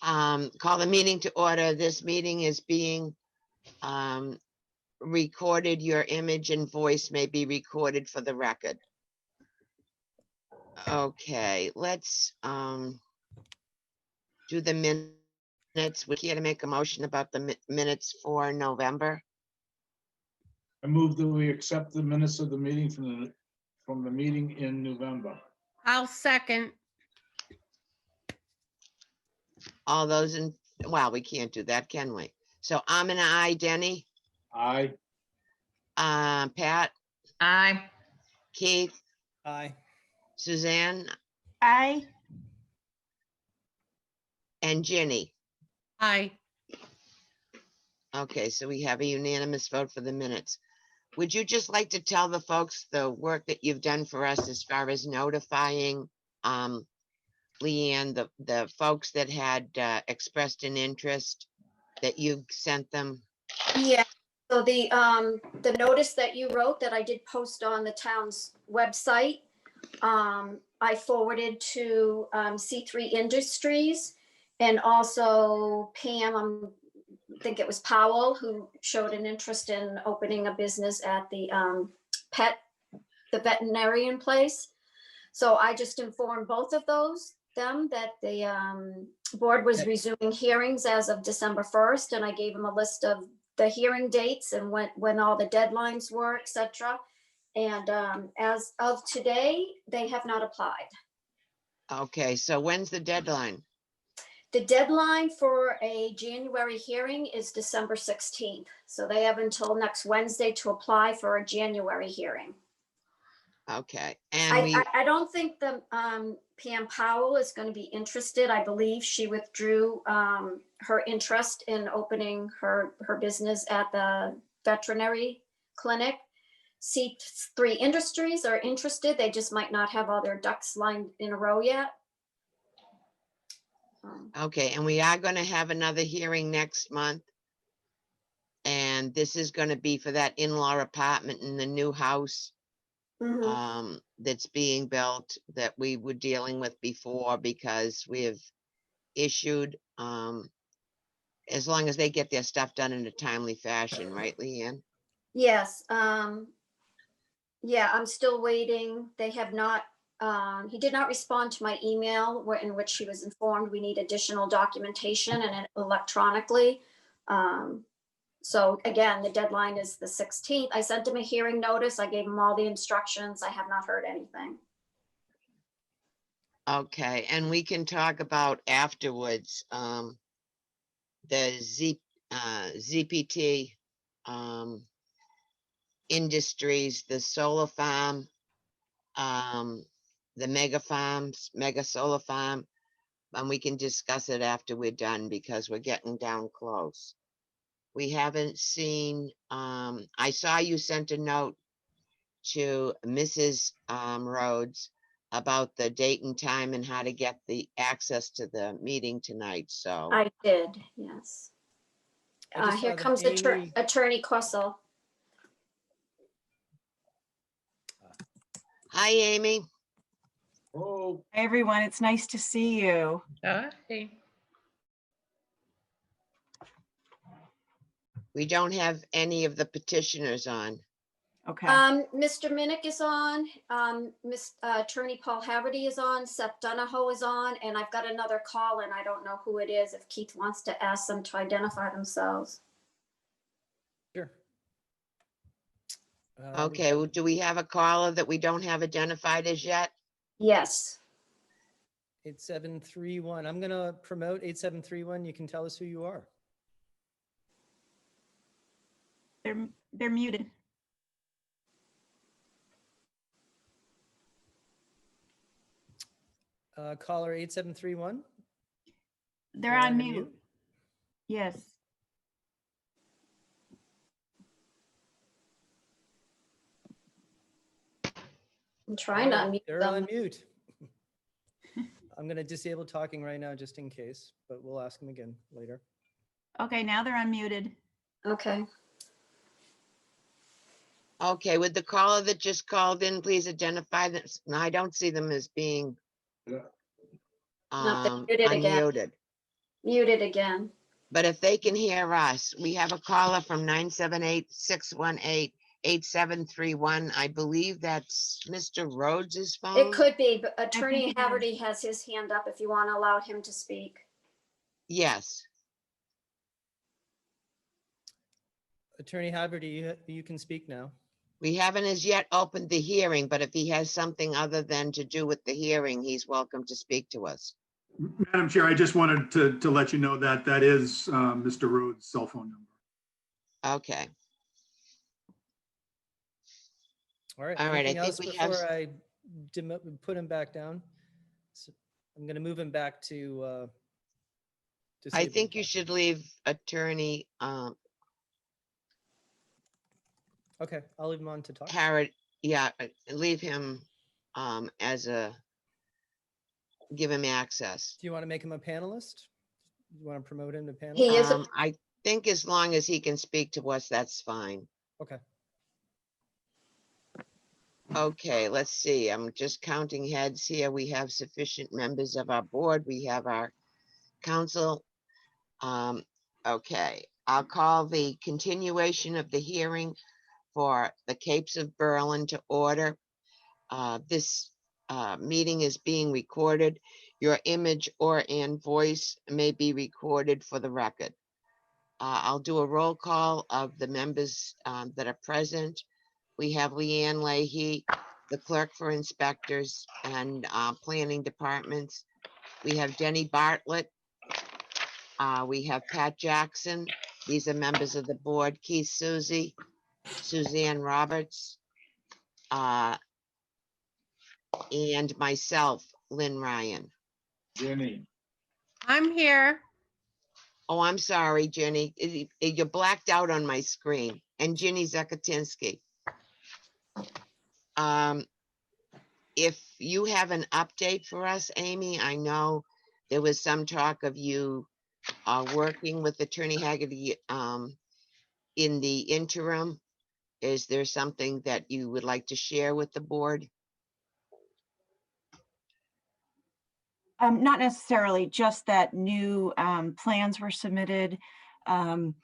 Call the meeting to order. This meeting is being recorded. Your image and voice may be recorded for the record. Okay, let's do the minutes. We're here to make a motion about the minutes for November. I move that we accept the minutes of the meeting from the meeting in November. I'll second. All those in, well, we can't do that, can we? So I'm an aye. Denny, Aye. Pat, Aye. Keith, Aye. Suzanne, Aye. and Ginny. Aye. Okay, so we have a unanimous vote for the minutes. Would you just like to tell the folks the work that you've done for us as far as notifying Leanne, the folks that had expressed an interest that you sent them? Yeah, so the notice that you wrote that I did post on the town's website, I forwarded to C3 Industries, and also Pam, I think it was Powell, who showed an interest in opening a business at the veterinarian place. So I just informed both of them that the board was resuming hearings as of December 1st, and I gave them a list of the hearing dates and when all the deadlines were, etc. And as of today, they have not applied. Okay, so when's the deadline? The deadline for a January hearing is December 16th. So they have until next Wednesday to apply for a January hearing. Okay, and I don't think the Pam Powell is going to be interested. I believe she withdrew her interest in opening her business at the veterinary clinic. C3 Industries are interested. They just might not have all their ducks lined in a row yet. okay, and we are going to have another hearing next month. And this is going to be for that in-law apartment in the new house that's being built that we were dealing with before, because we have issued, as long as they get their stuff done in a timely fashion, right, Leanne? Yes. Yeah, I'm still waiting. They have not, he did not respond to my email in which he was informed we need additional documentation and electronically. So again, the deadline is the 16th. I sent him a hearing notice. I gave him all the instructions. I have not heard anything. Okay, and we can talk about afterwards, the ZPT Industries, the solar farm, the mega solar farm, and we can discuss it after we're done because we're getting down close. We haven't seen, I saw you sent a note to Mrs. Rhodes about the date and time and how to get the access to the meeting tonight, so. I did, yes. I just saw Here that comes Amy- Attorney Kossel. Hi, Amy. Oh, Hi, everyone. It's nice to see you. Aye. We don't have any of the petitioners on. Okay. Mr. Minnick is on, Attorney Paul Haverty is on, Seth Donahoe is on, and I've got another call and I don't know who it is, if Keith wants to ask them to identify themselves. Sure. Okay, well, do we have a caller that we don't have identified as yet? Yes. 8731. I'm going to promote 8731. You can tell us who you are. They're muted. Caller 8731. They're You're on mute. Yes. I'm trying to unmute They're them. on mute. I'm going to disable talking right now just in case, but we'll ask them again later. Okay, now they're unmuted. Okay. Okay, would the caller that just called in please identify them? No, I don't see them as being yeah. No, they're muted again. unmuted. Muted again. But if they can hear us, we have a caller from 978-618-8731. I believe that's Mr. Rhodes's phone. It could be, but think Attorney it is. Haverty has his hand up if you want to allow him to speak. Yes. Attorney Haverty, you can speak now. We haven't as yet opened the hearing, but if he has something other than to do with the hearing, he's welcome to speak to us. Madam Chair, I just wanted to let you know that that is Mr. Rhodes' cell phone number. Okay. All right. All right, I Anything think else we have- before I put him back down? So I'm going to move him back to. I disabled. think you should leave attorney Okay, I'll leave him on to talk. Harrod, yeah, leave him give him access. Do you want to make him a panelist? You want to promote him to panelist? He is, I think as long as he can speak to us, that's fine. Okay. Okay, let's see. I'm just counting heads here. We have sufficient members of our board. We have our council. Okay, I'll call the continuation of the hearing for the Capes of Berlin to order. This meeting is being recorded. Your image and voice may be recorded for the record. I'll do a roll call of the members that are present. We have Leanne Leahy, the clerk for inspectors and planning departments. We have Denny Bartlett. We have Pat Jackson. These are members of the board. Keith Susie, Suzanne Roberts, and myself, Lynn Ryan. Jenny, I'm here. Oh, I'm sorry, Jenny. You're blacked out on my screen. And Ginny Zakatinsky. If you have an update for us, Amy, I know there was some talk of you working with Attorney Haggerty in the interim. Is there something that you would like to share with the board? Not necessarily, just that new plans were submitted. And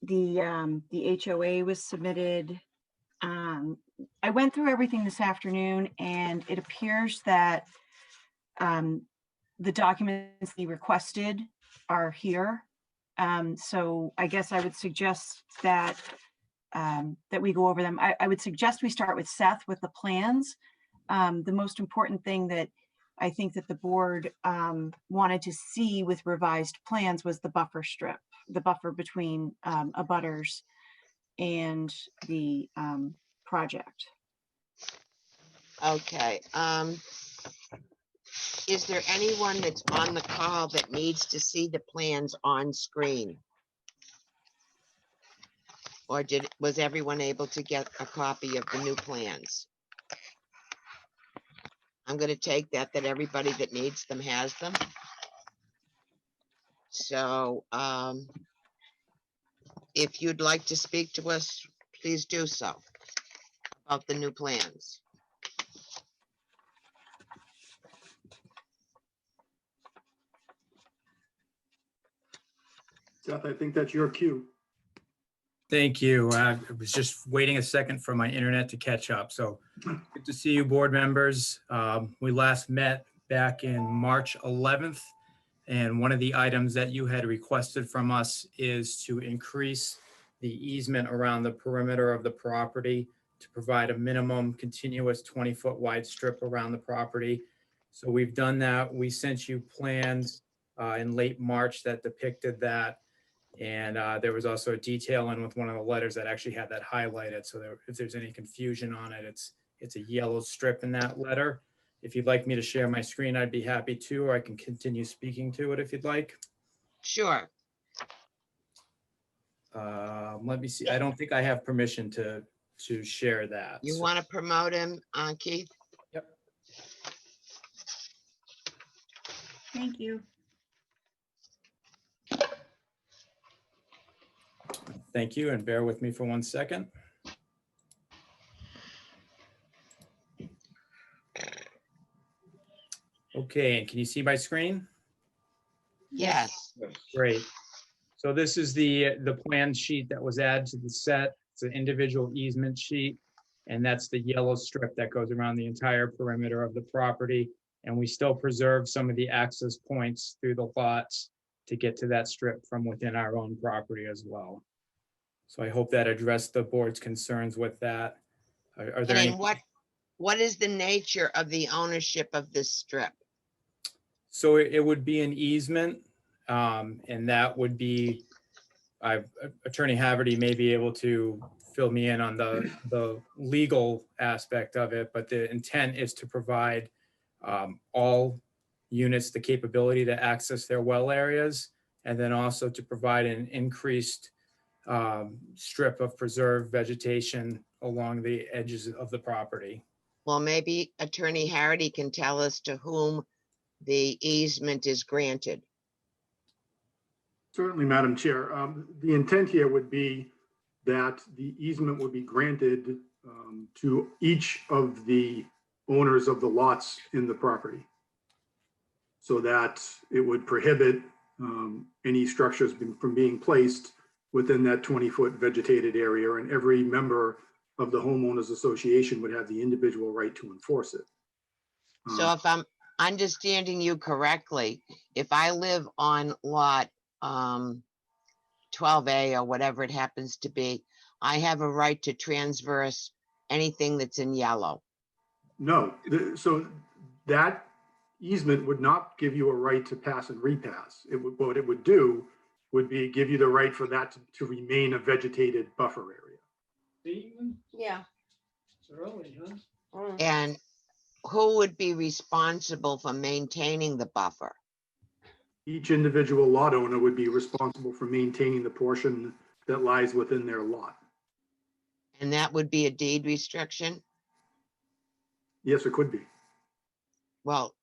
the HOA was submitted. I went through everything this afternoon and it appears that the documents he requested are here. So I guess I would suggest that that we go over them. I would suggest we start with Seth with the plans. The most important thing that I think that the board wanted to see with revised plans was the buffer strip, the buffer between abutters and the project. Okay, is there anyone that's on the call that needs to see the plans on screen? Or was everyone able to get a copy of the new plans? I'm gonna take that everybody that needs them has them. So, if you'd like to speak to us, please do so about the new plans. Seth, I think that's your cue. Thank you. I was just waiting a second for my internet to catch up. So good to see you, board members. We last met back in March 11th. And one of the items that you had requested from us is to increase the easement around the perimeter of the property to provide a minimum continuous 20-foot wide strip around the property. So we've done that. We sent you plans in late March that depicted that. And there was also a detail in with one of the letters that actually had that highlighted. So if there's any confusion on it, it's a yellow strip in that letter. If you'd like me to share my screen, I'd be happy to, or I can continue speaking to it if you'd like. Sure. Let me see. I don't think I have permission to share that. You So- want to promote him, Keith? Yep. Thank you. Thank you, and bear with me for 1 second. Okay, and can you see my screen? Yes, Great. So this is the plan sheet that was added to the set. It's an individual easement sheet. And that's the yellow strip that goes around the entire perimeter of the property. And we still preserve some of the access points through the lots to get to that strip from within our own property as well. So I hope that addressed the board's concerns with that. Are there any? and what is the nature of the ownership of this strip? So it would be an easement, and that would be, Attorney Haverty may be able to fill me in on the legal aspect of it, but the intent is to provide all units the capability to access their well areas, and then also to provide an increased strip of preserved vegetation along the edges of the property. Well, maybe Attorney Harity can tell us to whom the easement is granted. Certainly, Madam Chair. The intent here would be that the easement would be granted to each of the owners of the lots in the property, so that it would prohibit any structures from being placed within that 20-foot vegetated area, and every member of the homeowners association would have the individual right to enforce it. So if I'm understanding you correctly, if I live on lot 12A or whatever it happens to be, I have a right to transverse anything that's in yellow. No, so that easement would not give you a right to pass and repass. It would, what it would do would be give you the right for that to remain a vegetated buffer area. Yeah. It's early, huh? And who would be responsible for maintaining the buffer? Each individual lot owner would be responsible for maintaining the portion that lies within their lot. And that would be a deed restriction? Yes, it could be. Well,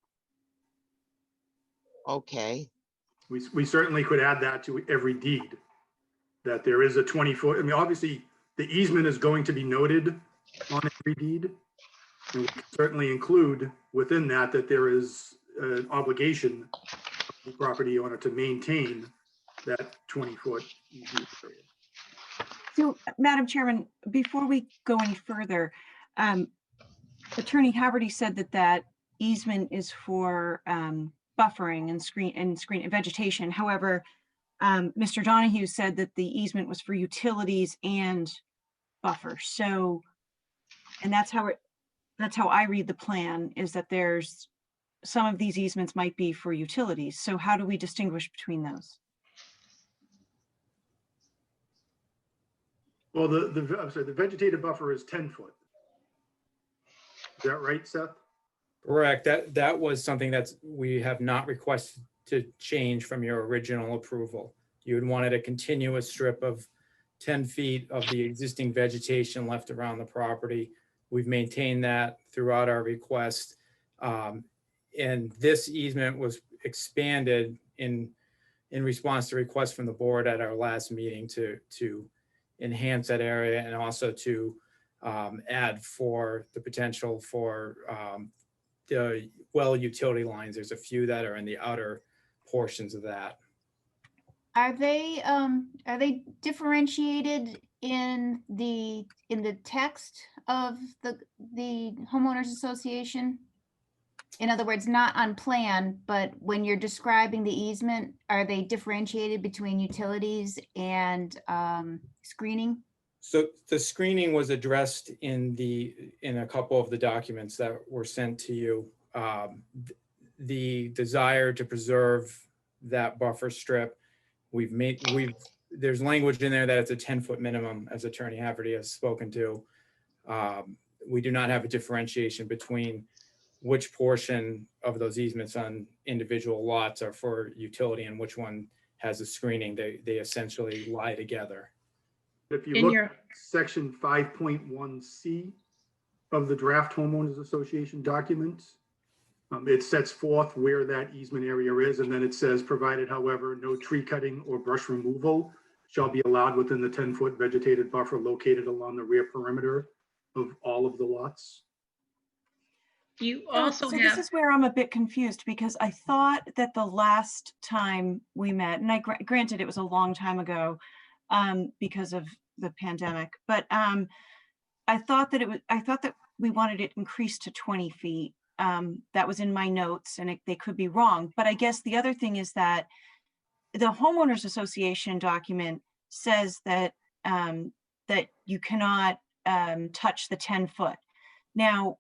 okay. We certainly could add that to every deed, that there is a 20-foot, I mean, obviously, the easement is going to be noted on every deed. And we can certainly include within that there is an obligation of the property owner to maintain that 20-foot easement area. So, Madam Chairman, before we go any further, Attorney Haverty said that easement is for buffering and screen and vegetation. However, Mr. Donahue said that the easement was for utilities and buffer. So, and that's how I read the plan, is that there's some of these easements might be for utilities. So how do we distinguish between those? Well, I'm sorry, the vegetated buffer is 10 foot. Is that right, Seth? Correct. That was something that we have not requested to change from your original approval. You had wanted a continuous strip of 10 feet of the existing vegetation left around the property. We've maintained that throughout our request. And this easement was expanded in response to requests from the board at our last meeting to enhance that area, and also to add for the potential for the well utility lines. There's a few that are in the outer portions of that. Are they differentiated in the text of the homeowners association? In other words, not on plan, but when you're describing the easement, are they differentiated between utilities and screening? So the screening was addressed in a couple of the documents that were sent to you. The desire to preserve that buffer strip, there's language in there that it's a 10-foot minimum, as Attorney Haverty has spoken to. We do not have a differentiation between which portion of those easements on individual lots are for utility and which one has a screening. They essentially lie together. If you look at section 5.1C of the draft homeowners association documents, it sets forth where that easement area is, and then it says, provided, however, no tree cutting or brush removal shall be allowed within the 10-foot vegetated buffer located along the rear perimeter of all of the lots. You So also this have, is where I'm a bit confused because I thought that the last time we met, and granted it was a long time ago because of the pandemic, but I thought that we wanted it increased to 20 feet. That was in my notes and they could be wrong. But I guess the other thing is that the homeowners association document says that that you cannot touch the 10-foot. Now,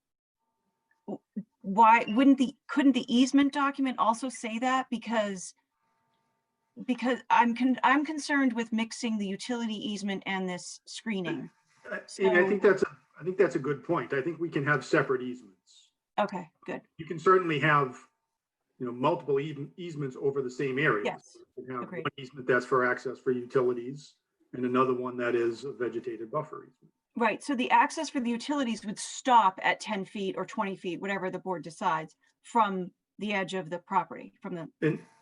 why couldn't the easement document also say that? Because I'm concerned with mixing the utility easement and this screening. And I think that's a good point. I think we can have separate easements. Okay, good. You can certainly have, multiple easements over the same area. Yes, You can have agreed. one easement that's for access for utilities and another one that is a vegetated buffer easement. Right, so the access for the utilities would stop at 10 feet or 20 feet, whatever the board decides, from the edge of the property,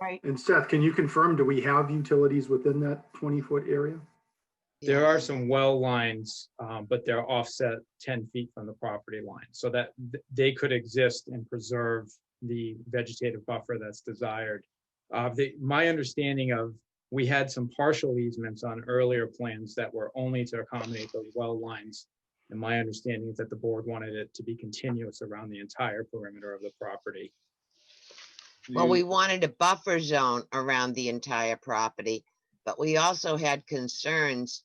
right? And Seth, can you confirm, do we have utilities within that 20-foot area? There are Yes. some well lines, but they're offset 10 feet from the property line, so that they could exist and preserve the vegetative buffer that's desired. My understanding of, we had some partial easements on earlier plans that were only to accommodate those well lines. And my understanding is that the board wanted it to be continuous around the entire perimeter of the property. Well, we wanted a buffer zone around the entire property, but we also had concerns,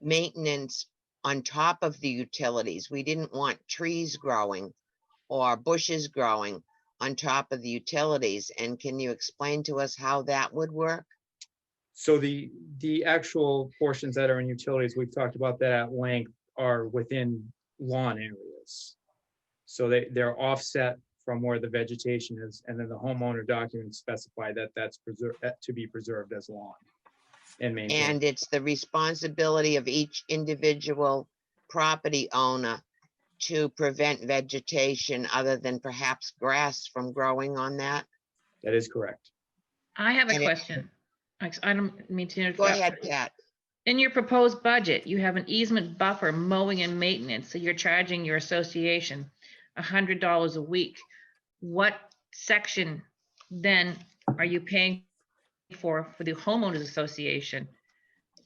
maintenance on top of the utilities. We didn't want trees growing or bushes growing on top of the utilities. And can you explain to us how that would work? So the actual portions that are in utilities, we've talked about that at length, are within lawn areas. So they're offset from where the vegetation is, and then the homeowner documents specify that that's to be preserved as lawn and maintained. And it's the responsibility of each individual property owner to prevent vegetation other than perhaps grass from growing on that? That is correct. I have a And question. I don't mean to Go interrupt. ahead, Pat. In your proposed budget, you have an easement buffer, mowing and maintenance, so you're charging your association $100 a week. What section then are you paying for the homeowners association?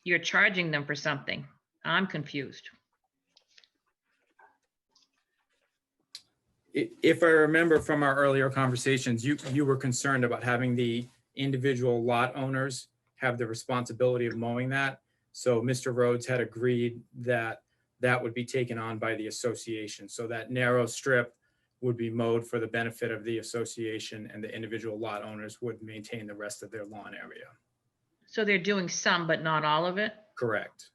You're charging them for something. I'm confused. If I remember from our earlier conversations, you were concerned about having the individual lot owners have the responsibility of mowing that. So Mr. Rhodes had agreed that that would be taken on by the association. So that narrow strip would be mowed for the benefit of the association, and the individual lot owners would maintain the rest of their lawn area. So they're doing some, but not all of it? Correct.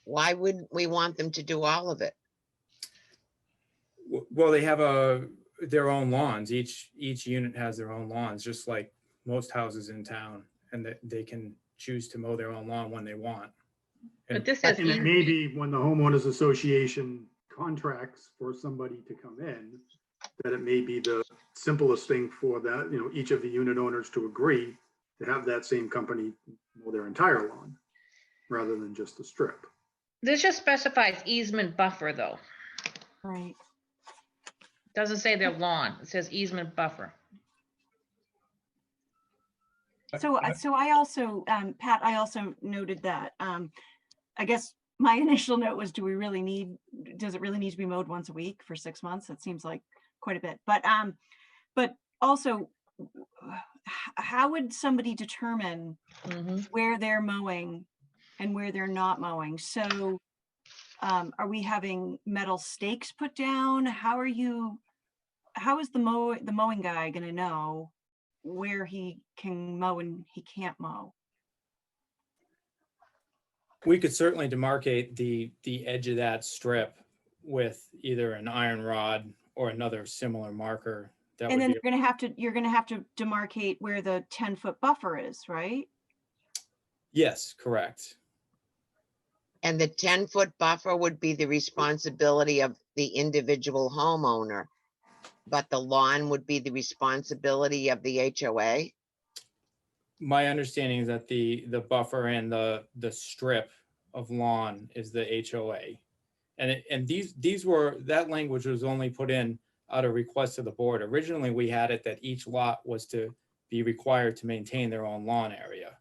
Why wouldn't we want them to do all of it? Well, they have their own lawns. Each unit has their own lawns, just like most houses in town, and that they can choose to mow their own lawn when they want. But this says, And it may be when the homeowners association contracts for somebody to come in, that it may be the simplest thing for that, each of the unit owners to agree to have that same company mow their entire lawn rather than just the strip. this just specifies easement buffer though. Right. Doesn't say their lawn. It says easement buffer. So I also, Pat, I also noted that, I guess my initial note was, does it really need to be mowed once a week for 6 months? It seems like quite a bit, but also, how would somebody determine where they're mowing and where they're not mowing? So are we having metal stakes put down? How is the mowing guy gonna know where he can mow and he can't mow? We could certainly demarcate the edge of that strip with either an iron rod or another similar marker. That And would then be, you're gonna have to demarcate where the 10-foot buffer is, right? yes, correct. And the 10-foot buffer would be the responsibility of the individual homeowner, but the lawn would be the responsibility of the HOA? My understanding is that the buffer and the strip of lawn is the HOA. And these were, that language was only put in out of request of the board. Originally, we had it that each lot was to be required to maintain their own lawn area.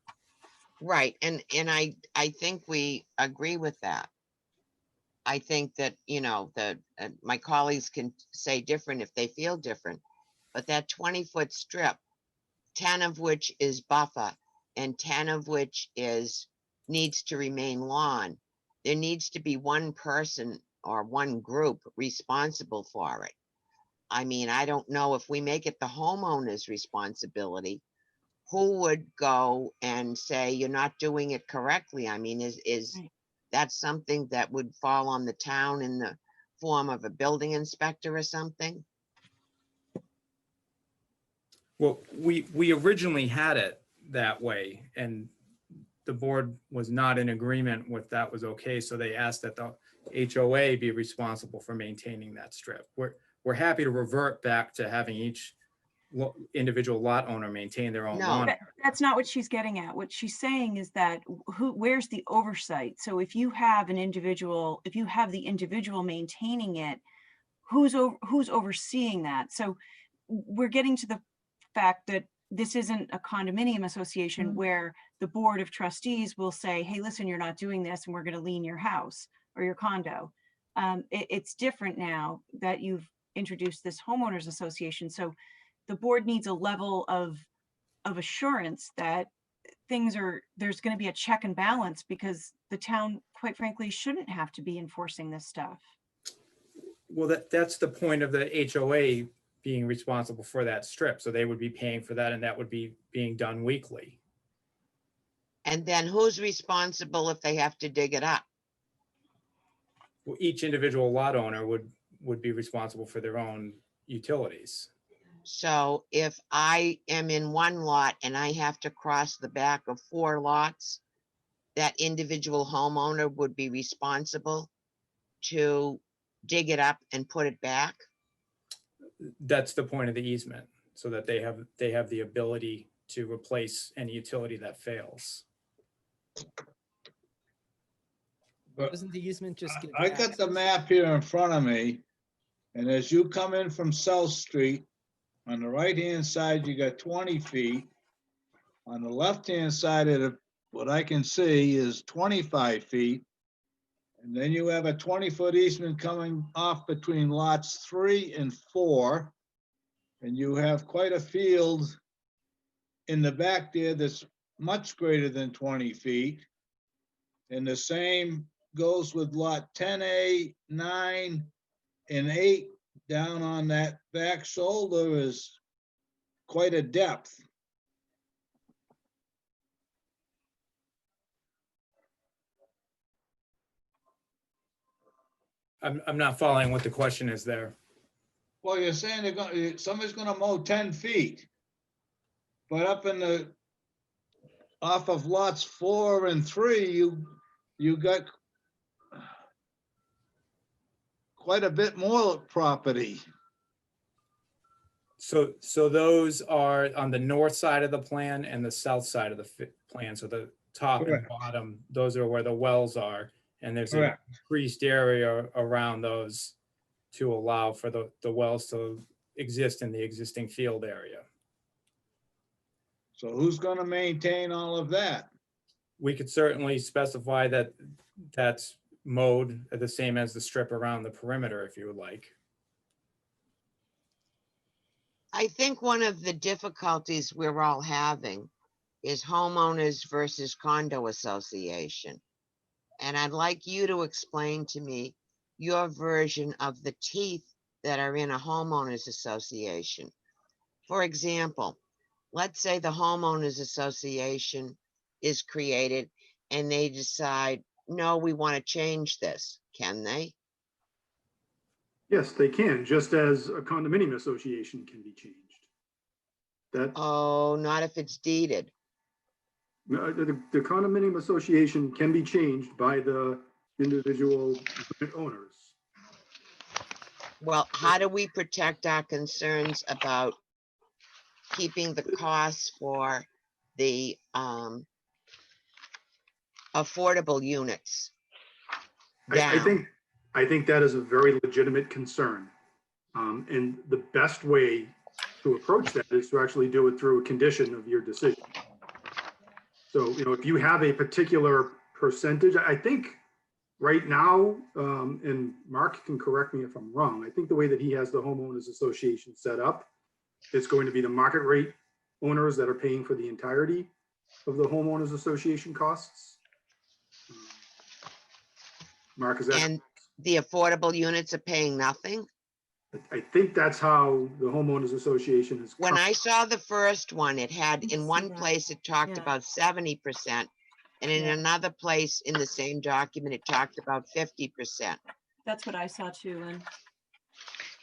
Right, and I think we agree with that. I think that, you know, my colleagues can say different if they feel different, but that 20-foot strip, 10 of which is buffer and 10 of which needs to remain lawn, there needs to be one person or one group responsible for it. I mean, I don't know if we make it the homeowner's responsibility, who would go and say, you're not doing it correctly? I mean, is Right. that something that would fall on the town in the form of a building inspector or something? Well, we originally had it that way, and the board was not in agreement with that was okay, so they asked that the HOA be responsible for maintaining that strip. We're happy to revert back to having each individual lot owner maintain their own No. lawn. That's not what she's getting at. What she's saying is that where's the oversight? So if you have the individual maintaining it, who's overseeing that? So we're getting to the fact that this isn't a condominium association where the board of trustees will say, hey, listen, you're not doing this and we're going to lien your house or your condo. It's different now that you've introduced this homeowners association. So the board needs a level of assurance that there's going to be a check and balance, because the town, quite frankly, shouldn't have to be enforcing this stuff. Well, that's the point of the HOA being responsible for that strip. So they would be paying for that, and that would be being done weekly. And then who's responsible if they have to dig it up? Well, each individual lot owner would be responsible for their own utilities. So if I am in one lot and I have to cross the back of 4 lots, that individual homeowner would be responsible to dig it up and put it back? That's the point of the easement, so that they have the ability to replace any utility that fails. But Doesn't the easement just give? I got the access? map here in front of me, and as you come in from South Street, on the right-hand side, you got 20 feet. On the left-hand side of what I can see is 25 feet. And then you have a 20-foot easement coming off between lots 3 and 4. And you have quite a field in the back there that's much greater than 20 feet. And the same goes with lot 10A, 9, and 8. Down on that back shoulder is quite a depth. I'm not following what the question is there. Well, you're saying somebody's gonna mow 10 feet. But up in off of lots 4 and 3, you got quite a bit more property. So those are on the north side of the plan and the south side of the plan. So the top and Correct. bottom, those are where the wells are. And there's a Correct. increased area around those to allow for the wells to exist in the existing field area. So who's gonna maintain all of that? We could certainly specify that that's mowed the same as the strip around the perimeter, if you would like. I think one of the difficulties we're all having is homeowners versus condo association. And I'd like you to explain to me your version of the teeth that are in a homeowners association. For example, let's say the homeowners association is created and they decide, no, we want to change this. Can they? Yes, they can, just as a condominium association can be changed. That, Oh, not if it's deeded. the condominium association can be changed by the individual unit owners. Well, how do we protect our concerns about keeping the costs for the affordable units I down? think that is a very legitimate concern. And the best way to approach that is to actually do it through a condition of your decision. So, if you have a particular percentage, I think right now, and Mark can correct me if I'm wrong, I think the way that he has the homeowners association set up, it's going to be the market rate owners that are paying for the entirety of the homeowners association costs. Mark, is that? And the affordable units are paying nothing? I think that's how the homeowners association is. When I saw the first one, it had, did in see one that. place, it talked Yeah. about 70%. And in Yeah. another place in the same document, it talked about 50%. That's what I saw too, Lynn.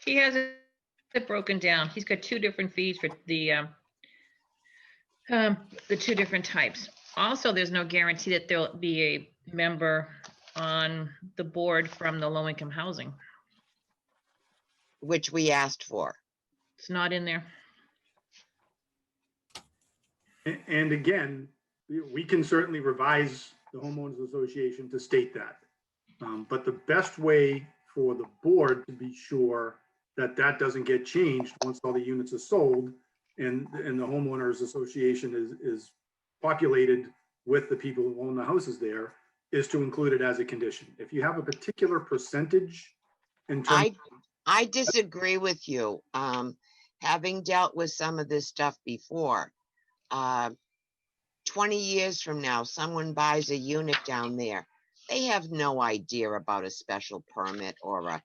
He has it broken down. He's got two different fees for the two different types. Also, there's no guarantee that there'll be a member on the board from the low-income housing. Which we asked for. It's not in there. And again, we can certainly revise the homeowners association to state that. But the best way for the board to be sure that that doesn't get changed once all the units are sold and the homeowners association is populated with the people who own the houses there, is to include it as a condition. If you have a particular percentage in terms. I disagree with you. Having dealt with some of this stuff before, 20 years from now, someone buys a unit down there. They have no idea about a special permit or a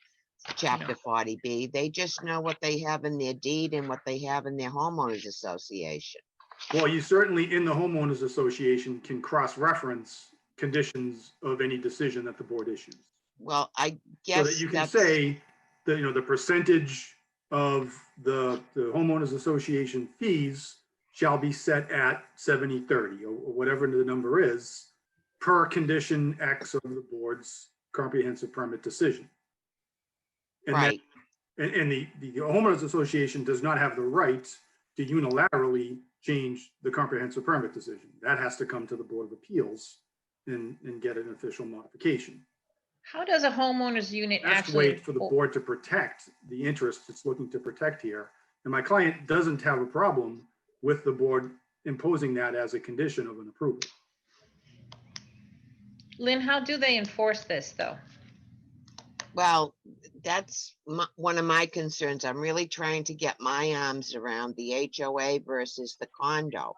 Chapter 40B. They just know what they have in their deed and what they have in their homeowners association. Well, you certainly in the homeowners association can cross-reference conditions of any decision that the board issues. Well, I guess So that you can say that, the percentage of the homeowners association fees shall be set at 70-30 or whatever the number is per condition X of the board's comprehensive permit decision. And right. And the homeowners association does not have the right to unilaterally change the comprehensive permit decision. That has to come to the Board of Appeals and get an official modification. How does a homeowner's unit That's actually? wait for the board to protect the interest it's looking to protect here. And my client doesn't have a problem with the board imposing that as a condition of an approval. Lynn, how do they enforce this though? Well, that's one of my concerns. I'm really trying to get my arms around the HOA versus the condo.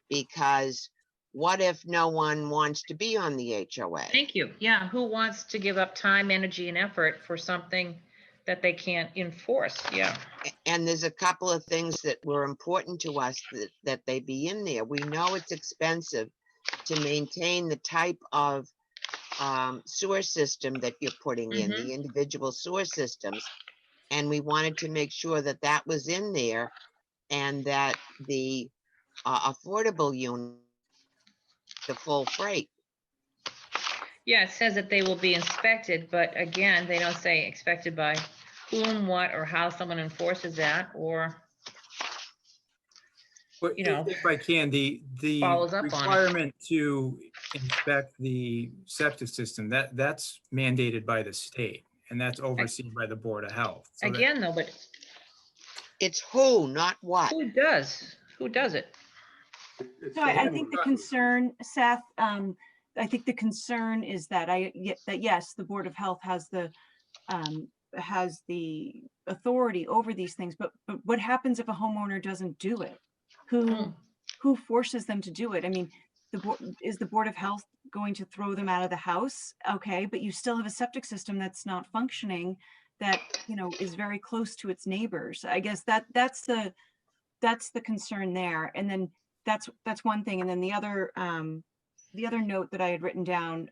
Because what if no one wants to be on the HOA? Thank you. Yeah, who wants to give up time, energy, and effort for something that they can't enforce? Yeah. And there's a couple of things that were important to us that they be in there. We know it's expensive to maintain the type of sewer system that you're putting in, the individual sewer systems. And we wanted to make sure that that was in there and that the affordable unit, the full freight. Yeah, it says that they will be inspected, but again, they don't say inspected by whom, what, or how someone enforces that, or, But if I can, the follows up on it. requirement to inspect the septic system, that's mandated by the state, and that's overseen by the Board of Health. So that- again, though, but It's who, not what. who does? Who does it? It's So the I think the homeowner. concern, Seth, I think the concern is that yes, the Board of Health has the authority over these things, but what happens if a homeowner doesn't do it? Who forces them to do it? I mean, is the Board of Health going to throw them out of the house? Okay, but you still have a septic system that's not functioning, that is very close to its neighbors. I guess that's the concern there. And then that's one thing. And then the other note that I had written down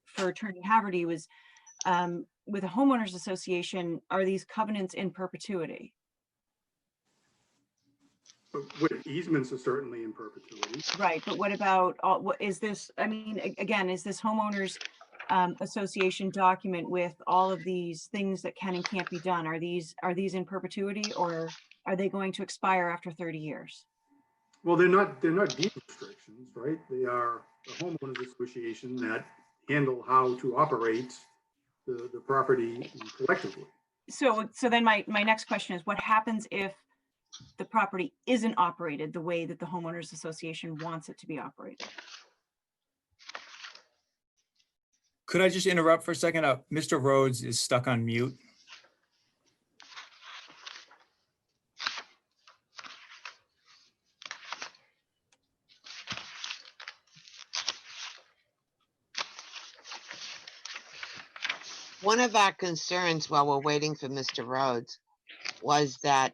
for Attorney Haverty was with a homeowners association, are these covenants in perpetuity? With easements are certainly in perpetuity. Right, but what about what is this? I mean, again, is this homeowners association document with all of these things that can and can't be done? Are these in perpetuity, or are they going to expire after 30 years? Well, they're not deed restrictions, right? They are a homeowners association that handle how to operate the property collectively. So then my next question is, what happens if the property isn't operated the way that the homeowners association wants it to be operated? Could I just interrupt for a second? Mr. Rhodes is stuck on mute. One of our concerns while we're waiting for Mr. Rhodes was that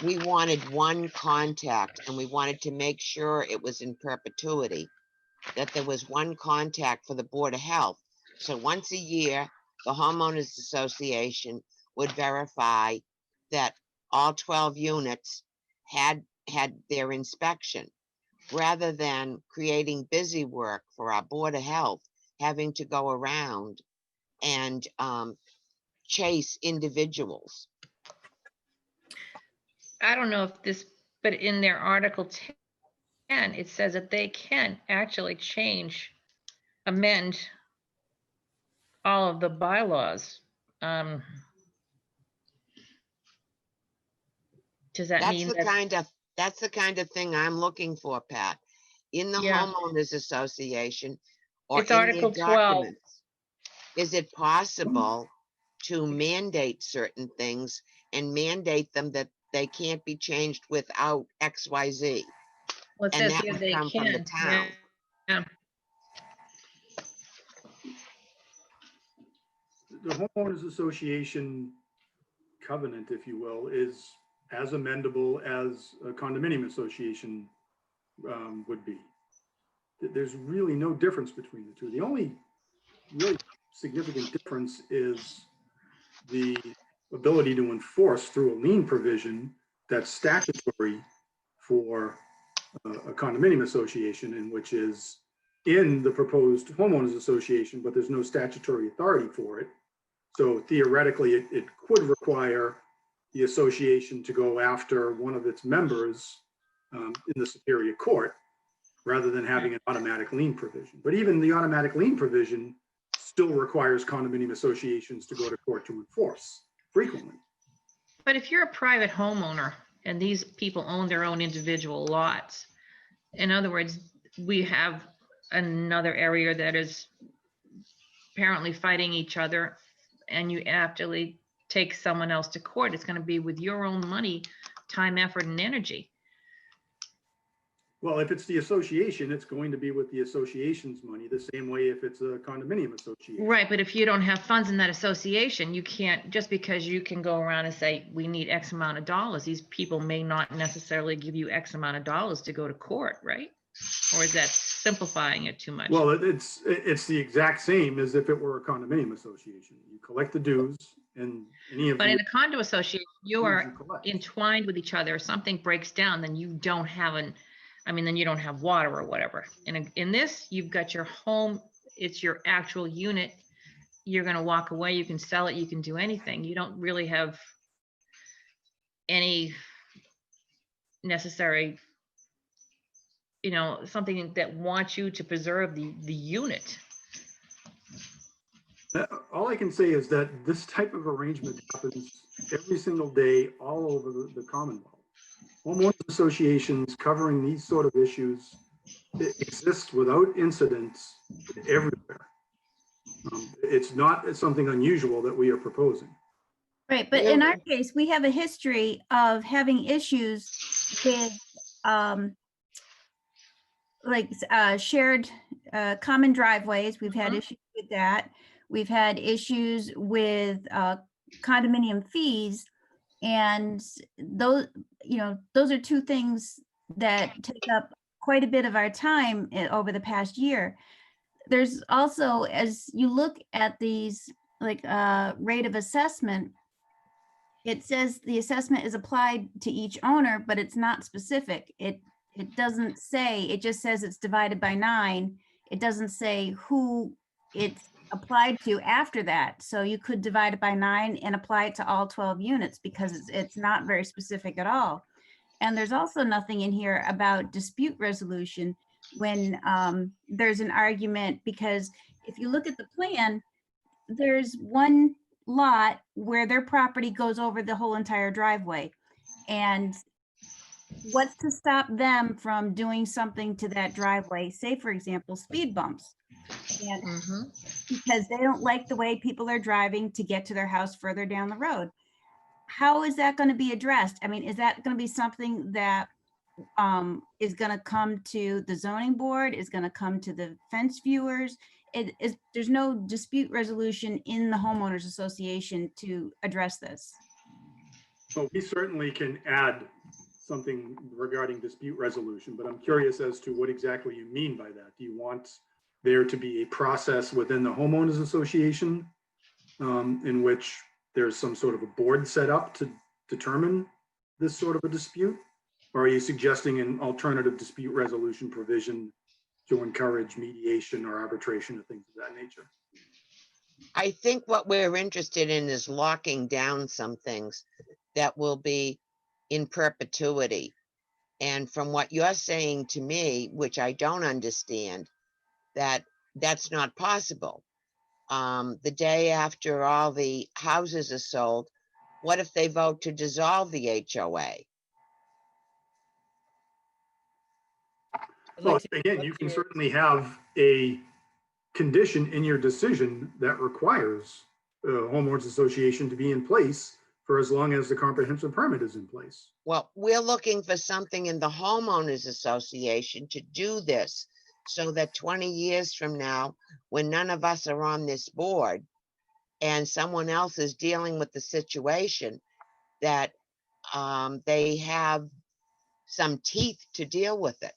we wanted one contact and we wanted to make sure it was in perpetuity, that there was one contact for the Board of Health. So once a year, the homeowners association would verify that all 12 units had their inspection, rather than creating busy work for our Board of Health, having to go around and chase individuals. I don't know if this, but in their Article 10, it says that they can actually amend all of the bylaws. Does that That's mean the that? that's the kind of thing I'm looking for, Pat, in the Yeah. homeowners association or It's in Article their 12. documents. Is it possible to mandate certain things and mandate them that they can't be changed without XYZ? Well, it And says that here would they come from the can. town. Yeah. The homeowners association covenant, if you will, is as amendable as a condominium association would be. There's really no difference between the two. The only really significant difference is the ability to enforce through a lien provision that's statutory for a condominium association, and which is in the proposed homeowners association, but there's no statutory authority for it. So theoretically, it could require the association to go after one of its members in the Superior Court, rather than having an automatic lien provision. But even the automatic lien provision still requires condominium associations to go to court to enforce frequently. But if you're a private homeowner and these people own their own individual lots, in other words, we have another area that is apparently fighting each other, and you actually take someone else to court, it's going to be with your own money, time, effort, and energy. Well, if it's the association, it's going to be with the association's money, the same way if it's a condominium association. Right, but if you don't have funds in that association, you can't, just because you can go around and say, we need X amount of dollars, these people may not necessarily give you X amount of dollars to go to court, right? Or is that simplifying it too much? Well, it's the exact same as if it were a condominium association. You collect the dues, and any of But you. in a condo association, you are collect. entwined with each other. If something breaks down, then you don't have then you don't have water or whatever. In this, you've got your home, it's your actual unit. You're going to walk away, you can sell it, you can do anything. You don't really have any necessary, something that wants you to preserve the unit. All I can say is that this type of arrangement happens every single day all over the Commonwealth. Homeowners associations covering these sort of issues exist without incident everywhere. It's not something unusual that we are proposing. Right, but in our case, we have a history of having issues with shared common driveways. We've had issues with that. We've had issues with condominium fees. And those are two things that take up quite a bit of our time over the past year. There's also, as you look at these rate of assessment, it says the assessment is applied to each owner, but it's not specific. It doesn't say, it just says it's divided by 9. It doesn't say who it's applied to after that. So you could divide it by 9 and apply it to all 12 units, because it's not very specific at all. And there's also nothing in here about dispute resolution when there's an argument, because if you look at the plan, there's one lot where their property goes over the whole entire driveway. And what's to stop them from doing something to that driveway? Say, for example, speed bumps. And because they don't like the way people are driving to get to their house further down the road. How is that going to be addressed? I mean, is that going to be something that is going to come to the zoning board, is going to come to the fence viewers? There's no dispute resolution in the homeowners association to address this. Well, we certainly can add something regarding dispute resolution, but I'm curious as to what exactly you mean by that. Do you want there to be a process within the homeowners association in which there's some sort of a board set up to determine this sort of a dispute? Or are you suggesting an alternative dispute resolution provision to encourage mediation or arbitration or things of that nature? I think what we're interested in is locking down some things that will be in perpetuity. And from what you're saying to me, which I don't understand, that's not possible. The day after all the houses are sold, what if they vote to dissolve the HOA? I'd Well, like to again, you can certainly have a condition in your decision that requires a homeowners association to be in place for as long as the comprehensive permit is in place. Well, we're looking for something in the homeowners association to do this so that 20 years from now, when none of us are on this board and someone else is dealing with the situation, that they have some teeth to deal with it.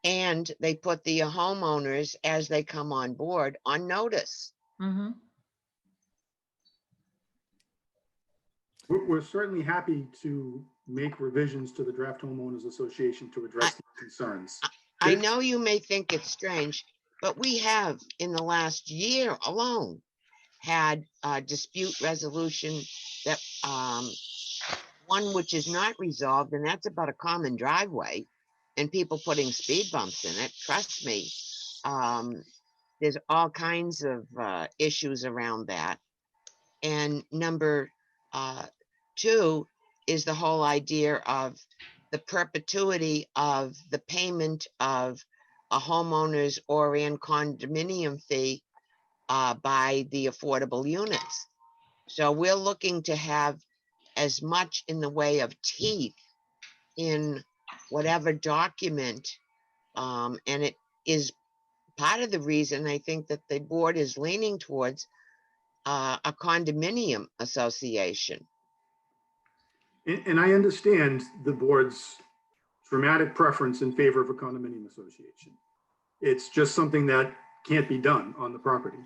And they put the homeowners, as they come on board, on notice. We're certainly happy to make revisions to the draft homeowners association to address these concerns. I know you may think it's strange, but we have, in the last year alone, had a dispute resolution that, one which is not resolved, and that's about a common driveway and people putting speed bumps in it. Trust me, there's all kinds of issues around that. And number two is the whole idea of the perpetuity of the payment of a homeowner's or in condominium fee by the affordable units. So we're looking to have as much in the way of teeth in whatever document, and it is part of the reason I think that the board is leaning towards a condominium association. And I understand the board's dramatic preference in favor of a condominium association. It's just something that can't be done on the property.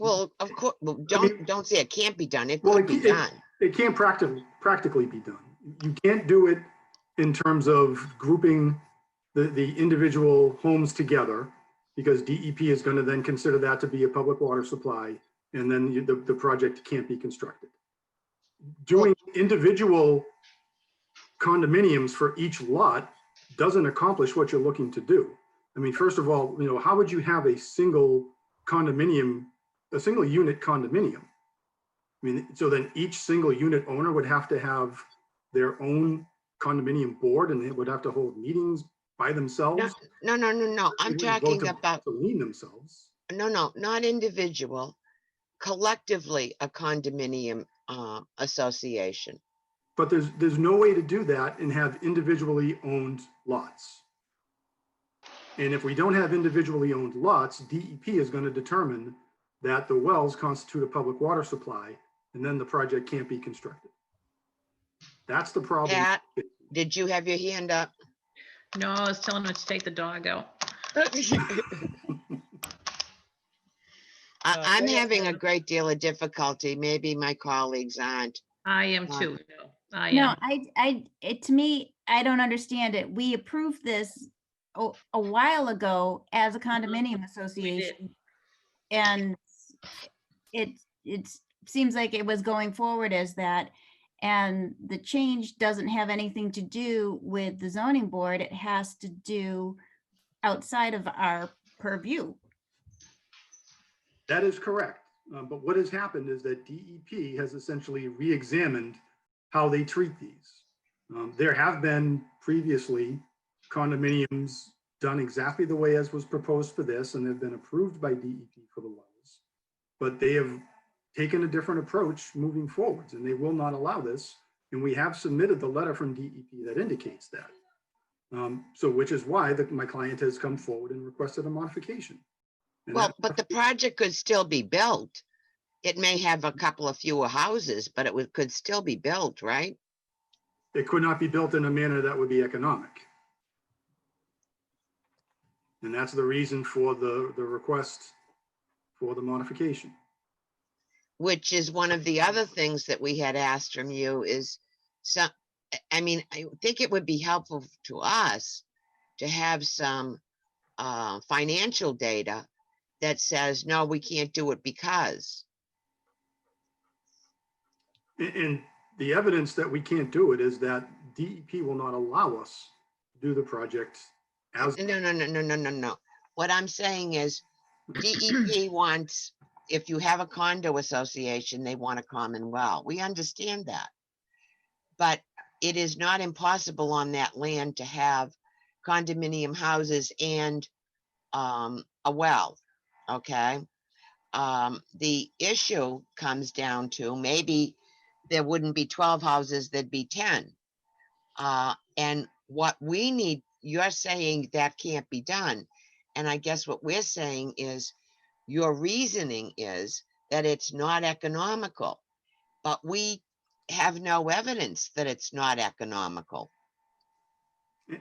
Well, of course, well, don't say it can't be done. It Well, could be done. It can't practically be done. You can't do it in terms of grouping the individual homes together, because DEP is going to then consider that to be a public water supply, and then the project can't be constructed. Doing individual condominiums for each lot doesn't accomplish what you're looking to do. I mean, first of all, how would you have a single condominium, a single unit condominium? I mean, so then each single unit owner would have to have their own condominium board, and they would have to hold meetings by themselves. No. I'm talking about to lean themselves. No, not individual, collectively a condominium association. But there's no way to do that and have individually owned lots. And if we don't have individually owned lots, DEP is going to determine that the wells constitute a public water supply, and then the project can't be constructed. That's the problem. Pat, did you have your hand up? No, I was telling him to take the dog out. I'm having a great deal of difficulty. Maybe my colleagues aren't. I am too. No, I No, am. to me, I don't understand it. We approved this a while ago as a condominium association. And it seems like it was going forward as that. And the change doesn't have anything to do with the zoning board. It has to do outside of our purview. That is correct. But what has happened is that DEP has essentially re-examined how they treat these. There have been previously condominiums done exactly the way as was proposed for this, and they've been approved by DEP for the wells. But they have taken a different approach moving forwards, and they will not allow this. And we have submitted the letter from DEP that indicates that. So which is why my client has come forward and requested a modification. And Well, that- but the project could still be built. It may have a couple of fewer houses, but could still be built, right? It could not be built in a manner that would be economic. And that's the reason for the request for the modification. Which is one of the other things that we had asked from you is some, I mean, I think it would be helpful to us to have some financial data that says, no, we can't do it because. And the evidence that we can't do it is that DEP will not allow us to do the project as. No. What I'm saying is DEP wants, if you have a condo association, they want a common well. We understand that. But it is not impossible on that land to have condominium houses and a well, okay? The issue comes down to maybe there wouldn't be 12 houses, there'd be 10. And what we need, you're saying that can't be done. And I guess what we're saying is your reasoning is that it's not economical, but we have no evidence that it's not economical.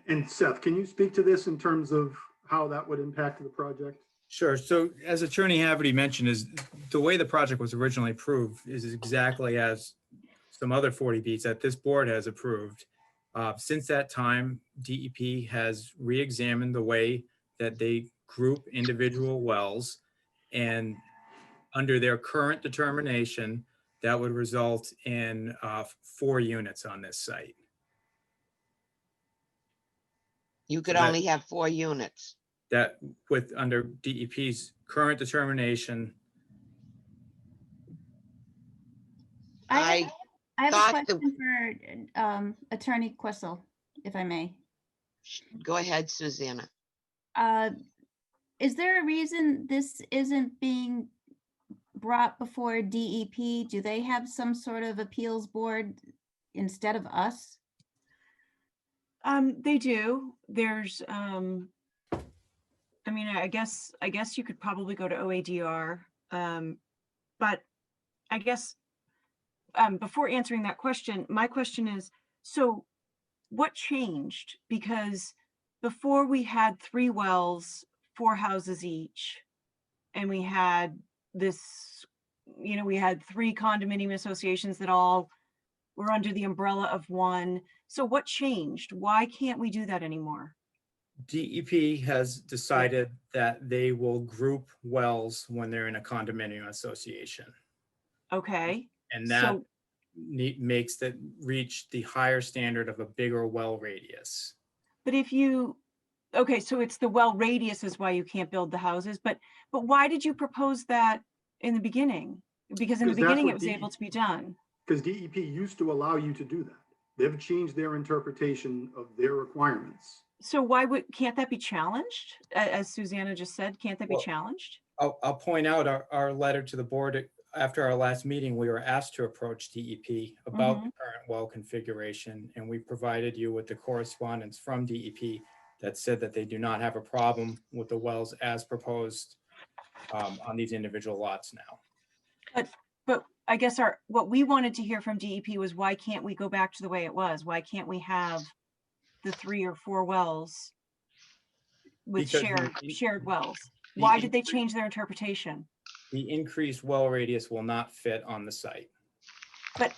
And Seth, can you speak to this in terms of how that would impact the project? Sure. So as Attorney Haverty mentioned, is the way the project was originally approved is exactly as some other 40Bs that this board has approved. Since that time, DEP has re-examined the way that they group individual wells, and under their current determination, that would result in 4 units on this site. You could So that- only have 4 units. That under DEP's current determination. I I have a thought the- question for Attorney Questle, if I may. Go ahead, Susanna. Is there a reason this isn't being brought before DEP? Do they have some sort of appeals board instead of us? They do. There's, I mean, I guess you could probably go to OADR. But I guess, before answering that question, my question is, so what changed? Because before we had 3 wells, 4 houses each, and we had this, we had 3 condominium associations that all were under the umbrella of one. So what changed? Why can't we do that anymore? DEP has decided that they will group wells when they're in a condominium association. Okay. And that makes that reach the higher standard of a bigger well radius. But if you, okay, so it's the well radius is why you can't build the houses, but why did you propose that in the beginning? Because in the Because that's beginning what it was able to be done. Because DEP used to allow you to do that. They've changed their interpretation of their requirements. So can't that be challenged? As Susanna just said, can't that be challenged? I'll point out our letter to the board. After our last meeting, we were asked to approach DEP about the current well configuration, and we provided you with the correspondence from DEP that said that they do not have a problem with the wells as proposed on these individual lots now. But I guess what we wanted to hear from DEP was, why can't we go back to the way it was? Why can't we have the 3 or 4 wells with Because shared wells? Why did they change their interpretation? The increased well radius will not fit on the site. But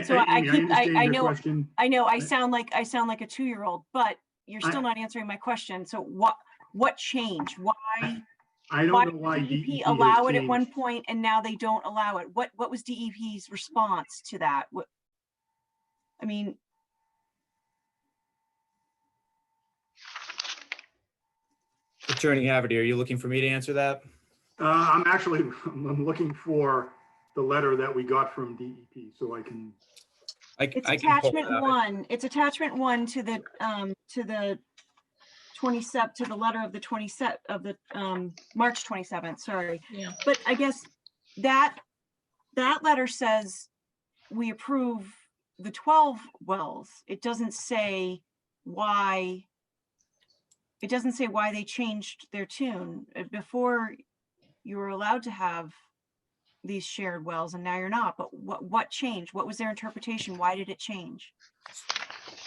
So I understand your question. I know I sound like a 2-year-old, but you're still not answering my question. So what changed? I don't know why DEP DEP allow has it at one changed. point and now they don't allow it? What was DEP's response to that? I mean, Attorney Haverty, are you looking for me to answer that? I'm looking for the letter that we got from DEP, so I can, It's I can pull attachment it out. one. It's attachment one to the 27, to the letter of the 27 of the March 27th, sorry. Yeah. But I guess that letter says we approve the 12 wells. It doesn't say why. It doesn't say why they changed their tune. Before you were allowed to have these shared wells and now you're not. But what changed? What was their interpretation? Why did it change?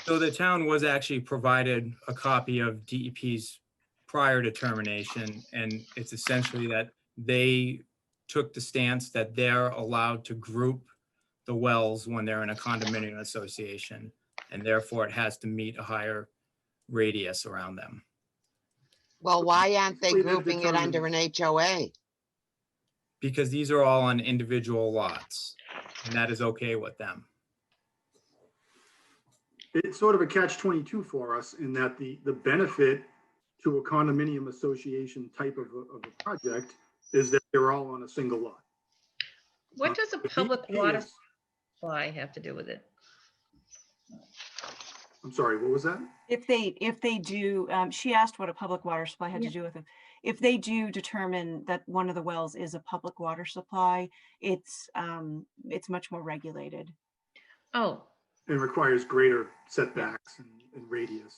So the town was actually provided a copy of DEP's prior determination, and it's essentially that they took the stance that they're allowed to group the wells when they're in a condominium association, and therefore it has to meet a higher radius around them. Well, why aren't they Basically, they've grouping it under an HOA? Because these are all on individual lots, and that is okay with them. it's sort of a catch-22 for us in that the benefit to a condominium association type of a project is that they're all on a single lot. What does a The public DEP water is- supply have to do with it? I'm sorry, what was that? If they do, she asked what a public water supply had to Yeah. do with it. If they do determine that one of the wells is a public water supply, it's much more regulated. Oh. It requires greater setbacks and radius.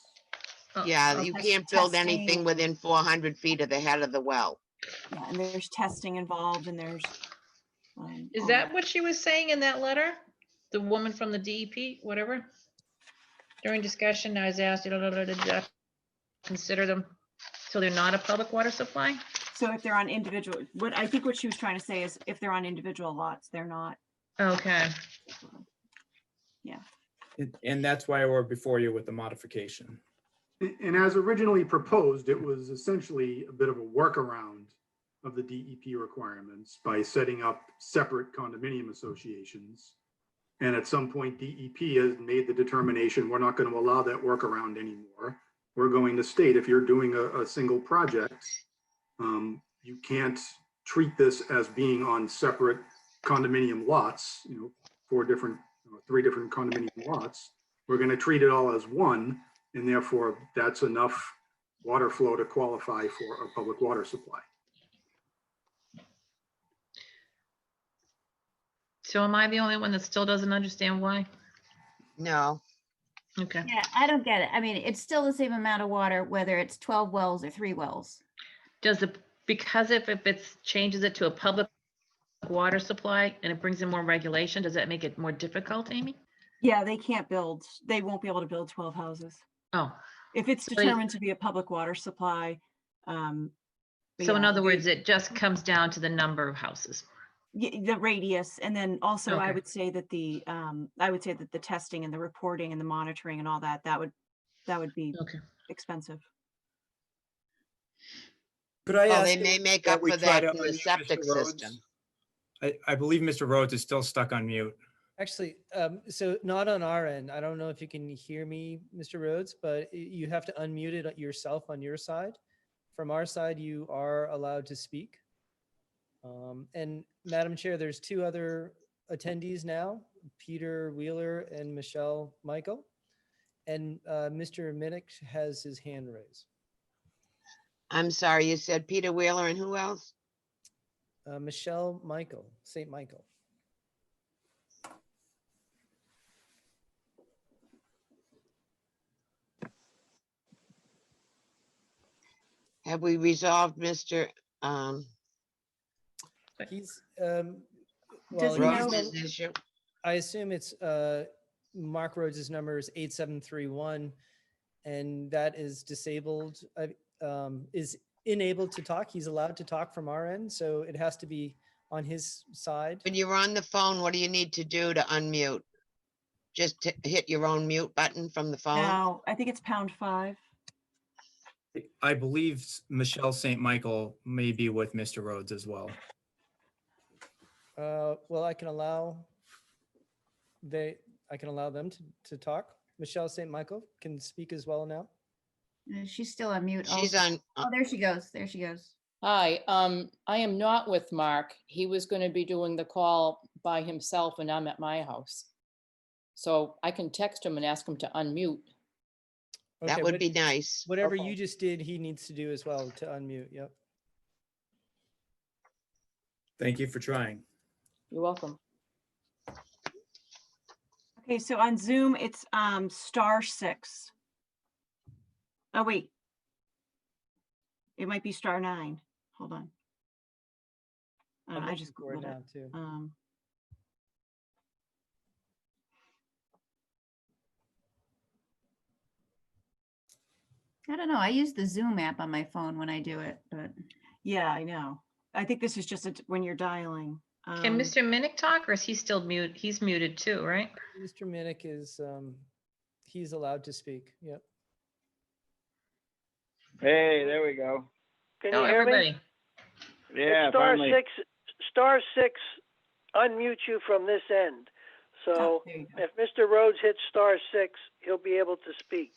oh, Yeah, okay. you Test- can't build testing anything and- within 400 feet of the head of the well. Yeah, and there's testing involved and there's. Is all that what she was saying in that letter? The woman from the DEP, whatever? During discussion, I was asked, consider them, so they're not a public water supply? So if they're on individual, I think what she was trying to say is if they're on individual lots, they're not. Okay, And that's why we're before you with the modification. And as originally proposed, it was essentially a bit of a workaround of the DEP requirements by setting up separate condominium associations. And at some point, DEP has made the determination, we're not going to allow that workaround anymore. We're going to state if you're doing a single project, you can't treat this as being on separate condominium lots, three different condominium lots. We're going to treat it all as one, and therefore that's enough water flow to qualify for a public water supply. so am I the only one that still doesn't understand why? No, Okay, Yeah, I don't get it. I mean, it's still the same amount of water, whether it's 12 wells or 3 wells. because if it's changes it to a public water supply and it brings in more regulation, does that make it more difficult, Amy? Yeah, they won't be able to build 12 houses. Oh, If it's So determined to be a public water supply. But so in yeah, other words, it just comes down to the number of houses. the radius, and then also I Okay. would say that the testing and the reporting and the monitoring and all that would be Okay. expensive. Could I well, ask they may make that up we for try that to in the unmute septic Mr. Rhodes? system. I believe Mr. Rhodes is still stuck on mute. Actually, so not on our end. I don't know if you can hear me, Mr. Rhodes, but you have to unmute it yourself on your side. From our side, you are allowed to speak. And Madam Chair, there's 2 other attendees now, Peter Wheeler and Michelle Michael. And Mr. Minnick has his hand raised. I'm sorry, you said Peter Wheeler and who else? Michelle Michael, St. Michael. Have we resolved Mr. He's, Does well, he know- Rhodes' issue? I assume it's Mark Rhodes' number is 8731, and that is disabled, is enabled to talk. He's allowed to talk from our end, so it has to be on his side. When you're on the phone, what do you need to do to unmute? Just hit your own mute button from the phone? No, I think it's #5. I believe Michelle St. Michael may be with Mr. Rhodes as well. Well, I can allow them to talk. Michelle St. Michael can speak as well now. She's still on mute. She's also. on, Oh, there she goes. There she goes. Hi, I am not with Mark. He was going to be doing the call by himself and I'm at my house. So I can text him and ask him to unmute. That Okay, would be nice. whatever Okay. you just did, he needs to do as well to unmute. Yep. Thank you for trying. You're welcome. Okay, so on Zoom, it's *6. Oh, wait. It might be *9. Hold on. I'm I looking just for it Googled now it. too. I don't know. I use the Zoom app on my phone when I do it, but Yeah, I know. I think this is just when you're dialing. Can Mr. Minnick talk or is he still mute? He's muted too, right? Mr. Minnick is, he's allowed to speak. Yep. Hey, there we go. Can Oh, you hear me? everybody. Yeah, It's star finally. six unmute you from this end. So Oh, there you go. if Mr. Rhodes hits *6, he'll be able to speak.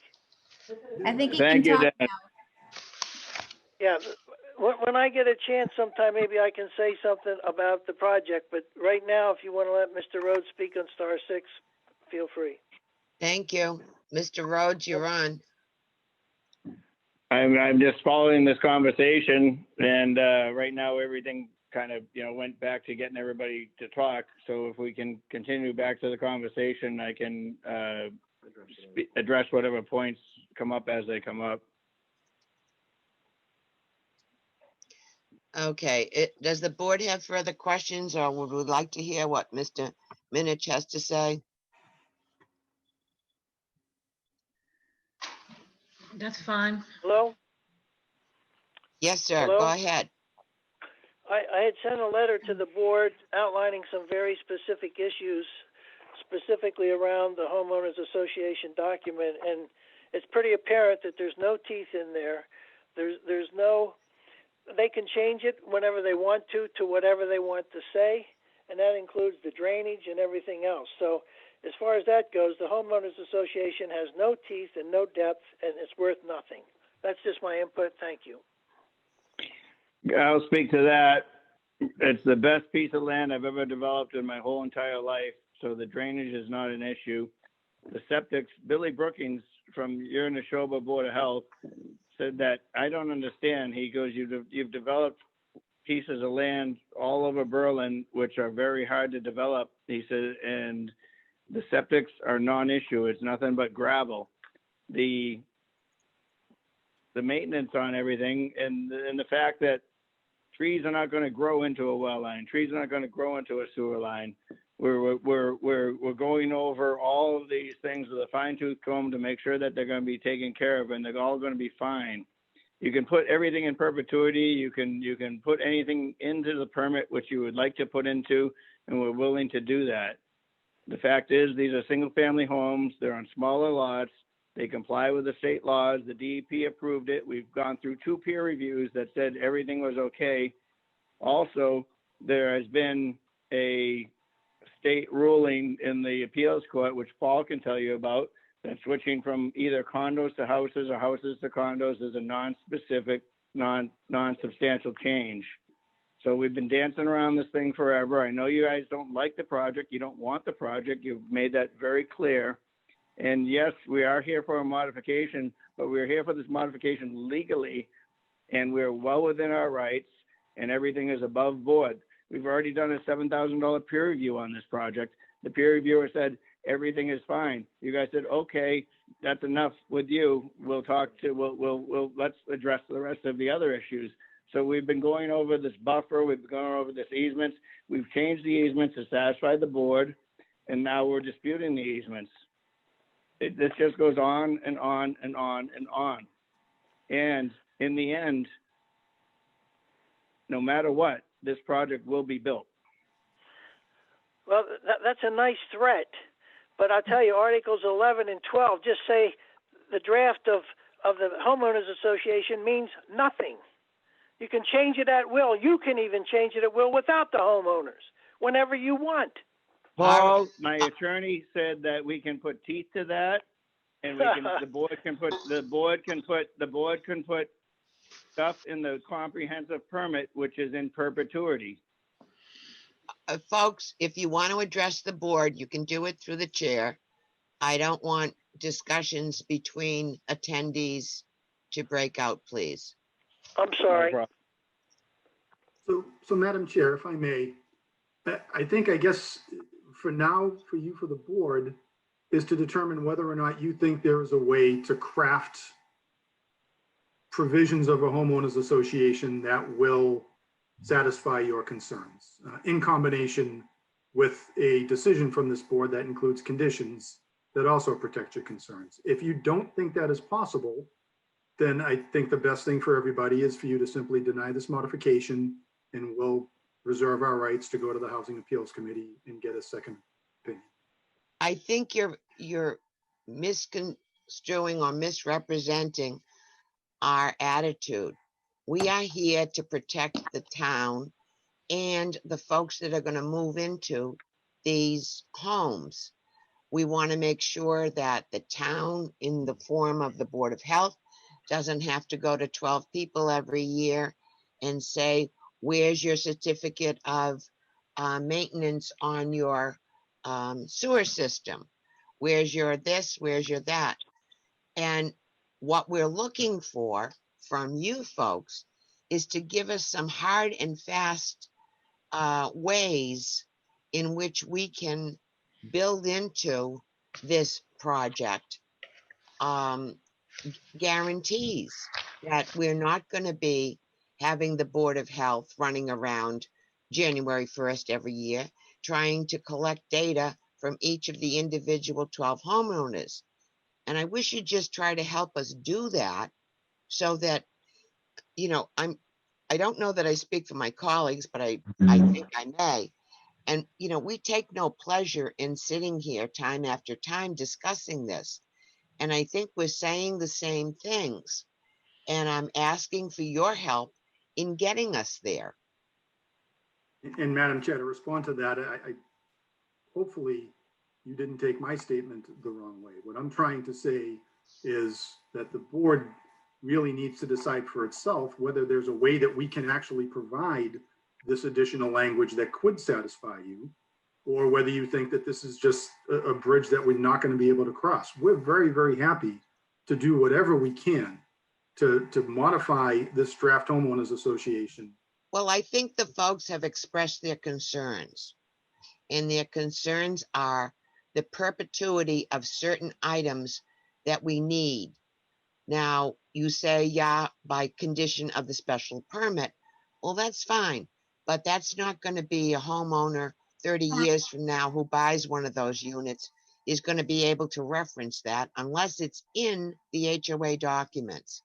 I think he Thank can you, talk Dan. now. Yeah, when I get a chance sometime, maybe I can say something about the project. But right now, if you want to let Mr. Rhodes speak on *6, feel free. Thank you. Mr. Rhodes, you're on. I'm just following this conversation, and right now everything kind of went back to getting everybody to talk. So if we can continue back to the conversation, I can address whatever points come up as they come up. Okay, does the board have further questions or would we like to hear what Mr. Minich has to say? That's fine. Hello? Yes, sir. Hello? Go ahead. I had sent a letter to the board outlining some very specific issues, specifically around the Homeowners Association document, and it's pretty apparent that there's no teeth in there. There's no, they can change it whenever they want to whatever they want to say, and that includes the drainage and everything else. So as far as that goes, the Homeowners Association has no teeth and no depth, and it's worth nothing. That's just my input. Thank you. I'll speak to that. It's the best piece of land I've ever developed in my whole entire life, so the drainage is not an issue. The septics, Billy Brookings from your Neshoba Board of Health said that, I don't understand. He goes, you've developed pieces of land all over Berlin, which are very hard to develop. He said, and the septics are non-issue. It's nothing but gravel. The maintenance on everything and the fact that trees are not going to grow into a well line. Trees are not going to grow into a sewer line. We're going over all of these things with a fine tooth comb to make sure that they're going to be taken care of and they're all going to be fine. You can put everything in perpetuity. You can put anything into the permit which you would like to put into, and we're willing to do that. The fact is, these are single family homes. They're on smaller lots. They comply with the state laws. The DEP approved it. We've gone through 2 peer reviews that said everything was okay. Also, there has been a state ruling in the appeals court, which Paul can tell you about, that switching from either condos to houses or houses to condos is a non-specific, non-substantial change. So we've been dancing around this thing forever. I know you guys don't like the project. You don't want the project. You've made that very clear. And yes, we are here for a modification, but we're here for this modification legally, and we're well within our rights, and everything is above board. We've already done a $7,000 peer review on this project. The peer reviewer said everything is fine. You guys said, okay, that's enough with you. We'll let's address the rest of the other issues. So we've been going over this buffer. We've been going over this easement. We've changed the easements to satisfy the board, and now we're disputing the easements. This just goes on and on and on and on. And in the end, no matter what, this project will be built. Well, that's a nice threat, but I'll tell you, Articles 11 and 12 just say the draft of the Homeowners Association means nothing. You can change it at will. You can even change it at will without the homeowners, whenever you want. Paul, my attorney said that we can put teeth to that, and we can. the board can put stuff in the comprehensive permit, which is in perpetuity. Folks, if you want to address the board, you can do it through the chair. I don't want discussions between attendees to break out, please. I'm No sorry. problem. So Madam Chair, if I may, I guess for now, for you, for the board, is to determine whether or not you think there is a way to craft provisions of a homeowners association that will satisfy your concerns in combination with a decision from this board that includes conditions that also protect your concerns. If you don't think that is possible, then I think the best thing for everybody is for you to simply deny this modification, and we'll reserve our rights to go to the Housing Appeals Committee and get a second opinion. I think you're misconstruing or misrepresenting our attitude. We are here to protect the town and the folks that are going to move into these homes. We want to make sure that the town, in the form of the Board of Health, doesn't have to go to 12 people every year and say, where's your certificate of maintenance on your sewer system? Where's your this? Where's your that? And what we're looking for from you folks is to give us some hard and fast ways in which we can build into this project guarantees that we're not going to be having the Board of Health running around January 1st every year trying to collect data from each of the individual 12 homeowners. And I wish you'd just try to help us do that so that, you know, I don't know that I speak for my colleagues, but I think I may. And, you know, we take no pleasure in sitting here time after time discussing this. And I think we're saying the same things. And I'm asking for your help in getting us there. And Madam Chair, to respond to that, I hopefully you didn't take my statement the wrong way. What I'm trying to say is that the board really needs to decide for itself whether there's a way that we can actually provide this additional language that could satisfy you, or whether you think that this is just a bridge that we're not going to be able to cross. We're very, very happy to do whatever we can to modify this draft homeowners association. Well, I think the folks have expressed their concerns, and their concerns are the perpetuity of certain items that we need. Now, you say, yeah, by condition of the special permit. Well, that's fine, but that's not going to be a homeowner 30 years from now who buys one of those units is going to be able to reference that unless it's in the HOA documents.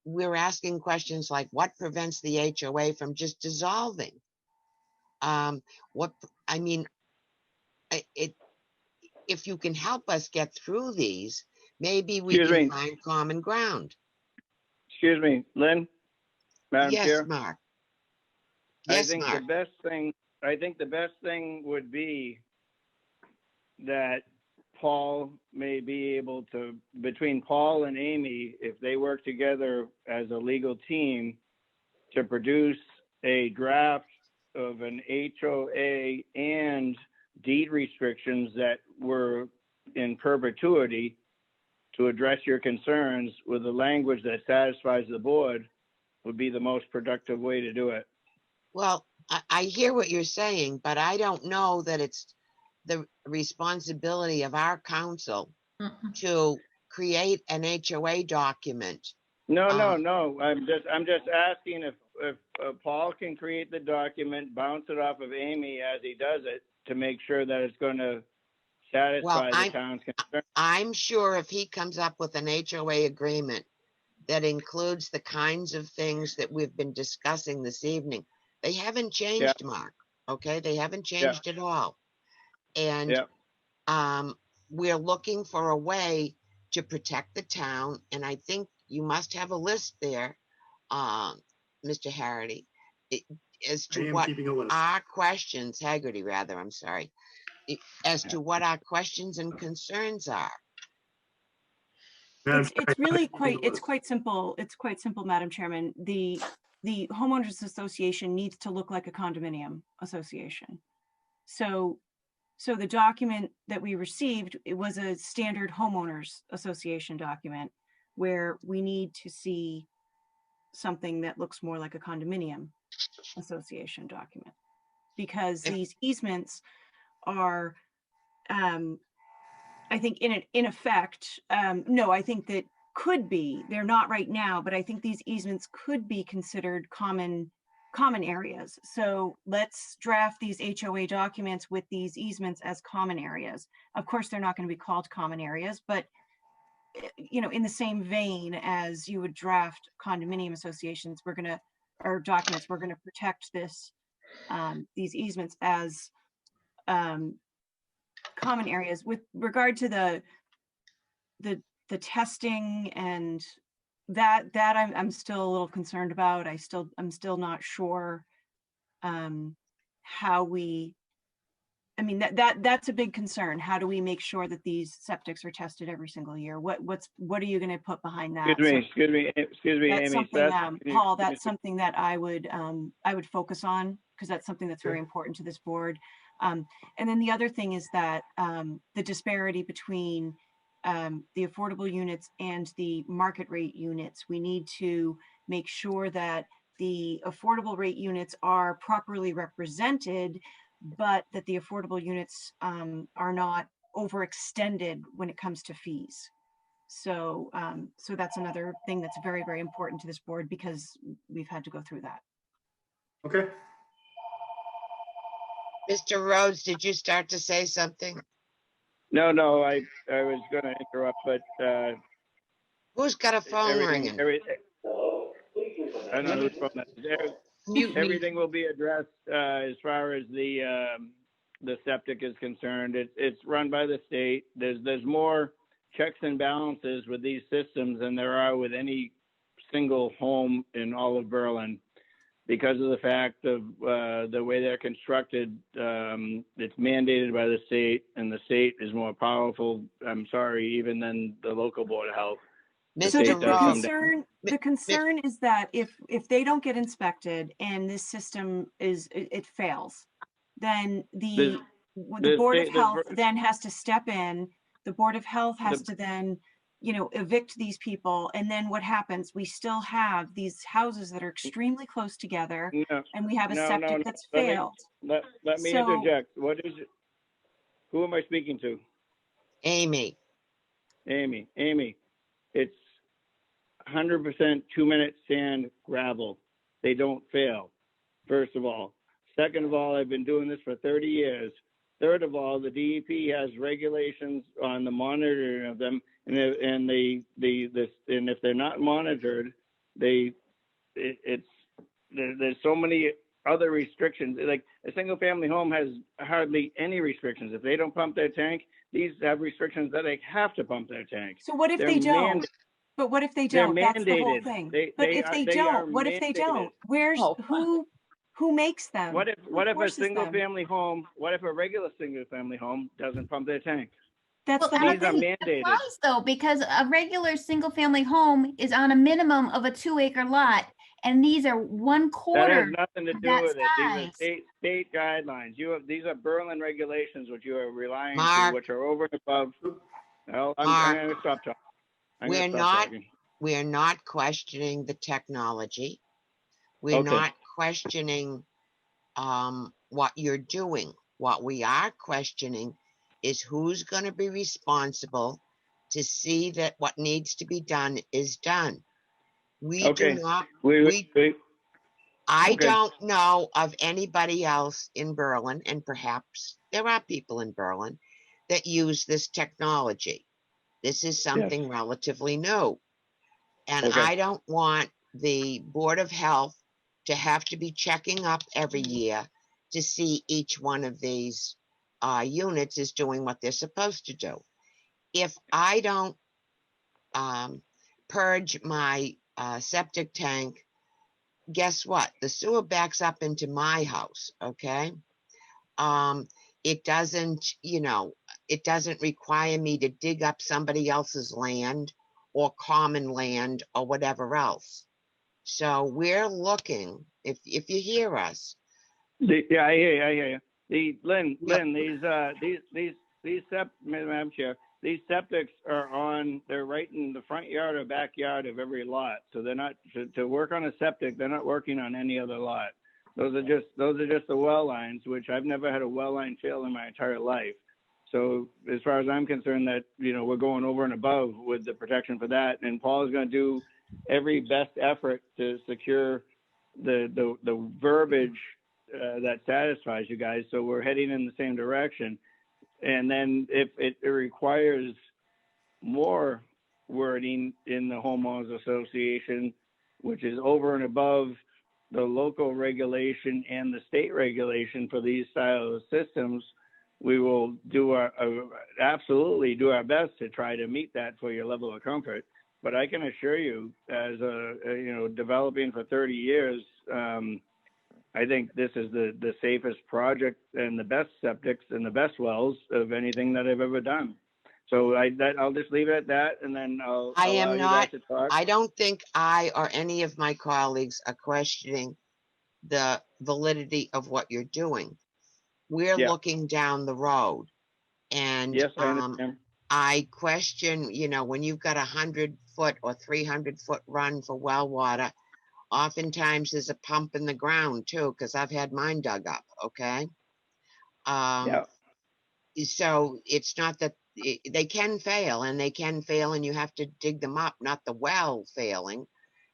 We're asking questions like, what prevents the HOA from just dissolving? If you can help us get through these, maybe we Excuse can me. find common ground. Excuse me, Lynn? Madam Yes, Chair? Mark. I Yes, think Mark. the best thing would be that Paul may be able to, between Paul and Amy, if they work together as a legal team, to produce a draft of an HOA and deed restrictions that were in perpetuity to address your concerns with the language that satisfies the board would be the most productive way to do it. Well, I hear what you're saying, but I don't know that it's the responsibility of our council to create an HOA document. No. I'm just asking if Paul can create the document, bounce it off of Amy as he does it to make sure that it's going to satisfy the town's concern. I'm sure if he comes up with an HOA agreement that includes the kinds of things that we've been discussing this evening, they haven't changed, Mark. Okay, they haven't changed at all. And we're looking for a way to protect the town. And I think you must have a list there, Mr. Harity, as to what our questions, Haggerty rather, I'm sorry, as to what our questions and concerns are. Madam Chair, It's really quite, English. it's quite simple. It's quite simple, Madam Chairman. The homeowners association needs to look like a condominium association. So the document that we received, it was a standard homeowners association document where we need to see something that looks more like a condominium association document. Because these easements are, I think in effect, no, I think that could be, they're not right now, but I think these easements could be considered common areas. So let's draft these HOA documents with these easements as common areas. Of course, they're not going to be called common areas, but in the same vein as you would draft condominium associations, or documents, we're going to protect these easements as common areas. With regard to the testing and that I'm still a little concerned about. I'm still not sure how we, I mean, that's a big concern. How do we make sure that these septics are tested every single year? What are you going to put behind that? Excuse me, That's Amy. something, Paul, that's something that I would focus on, because that's something that's very important to this board. And then the other thing is that the disparity between the affordable units and the market rate units, we need to make sure that the affordable rate units are properly represented, but that the affordable units are not overextended when it comes to fees. So that's another thing that's very, very important to this board, because we've had to go through that. Okay. Mr. Rhodes, did you start to say something? No, I was gonna interrupt, but Who's got a phone ringing? I don't know whose phone that is. Mute me. Everything will be addressed as far as the septic is concerned. It's run by the state. There's more checks and balances with these systems than there are with any single home in all of Berlin, because of the fact of the way they're constructed. It's mandated by the state, and the state is more powerful, I'm sorry, even than the local board of health. So Mr. the concern is that if they don't get inspected and this system it fails, then the Board of Health then has to step in. The Board of Health has to then, evict these people. And then what happens? We still have these houses that are extremely close together, and we have a septic that's failed. Let me interject. What is it? Who am I speaking to? Amy. Amy, it's 100% 2-minute sand gravel. They don't fail, first of all. Second of all, I've been doing this for 30 years. Third of all, the DEP has regulations on the monitoring of them, and if they're not monitored, there's so many other restrictions. Like a single family home has hardly any restrictions. If they don't pump their tank, these have restrictions that they have have to pump their tank. So what if they don't? But what if they don't? That's the whole mandated. thing. They if they don't, what if they don't? Where's who makes them? What if a forces single them? family home? What if a regular single family home doesn't pump their tank? That's the I whole These are think thing. it mandated. applies, though, because a regular single-family home is on a minimum of a 2-acre lot, and these are 1/4. That has nothing to do that with it. These are size. state guidelines. These are Berlin regulations, which you are relying Mark. to, which are over and above. Well, I'm Mark. going to stop talking. We're not questioning the technology. We're Okay. not questioning what you're doing. What we are questioning is who's going to be responsible to see that what needs to be done is done. We Okay. do not, Wait. I Okay. don't know of anybody else in Berlin, and perhaps there are people in Berlin that use this technology. This is something relatively new. And Okay. I don't want the Board of Health to have to be checking up every year to see each one of these units is doing what they're supposed to do. If I don't purge my septic tank, guess what? The sewer backs up into my house, okay? It doesn't, it doesn't require me to dig up somebody else's land or common land or whatever else. So we're looking, if you hear us, Yeah, I hear you. Lynn, Yep. Madam Chair, these septics they're right in the front yard or backyard of every lot. So they're not, to work on a septic, they're not working on any other lot. Those are just the well lines, which I've never had a well line fail in my entire life. So as far as I'm concerned, that, we're going over and above with the protection for that. And Paul is going to do every best effort to secure the verbiage that satisfies you guys. So we're heading in the same direction. And then if it requires more wording in the homeowners association, which is over and above the local regulation and the state regulation for these style of systems, we will absolutely do our best to try to meet that for your level of comfort. But I can assure you, as developing for 30 years, I think this is the safest project and the best septics and the best wells of anything that I've ever done. So I'll just leave it at that, and then I'll I allow am you not, guys to talk. I don't think I or any of my colleagues are questioning the validity of what you're doing. We're Yeah. looking down the road, and Yes, I understand. I question, when you've got 100-foot or 300-foot run for well water, oftentimes there's a pump in the ground too, because I've had mine dug up, okay? Yeah. So it's not that they can fail, and you have to dig them up, not the well failing,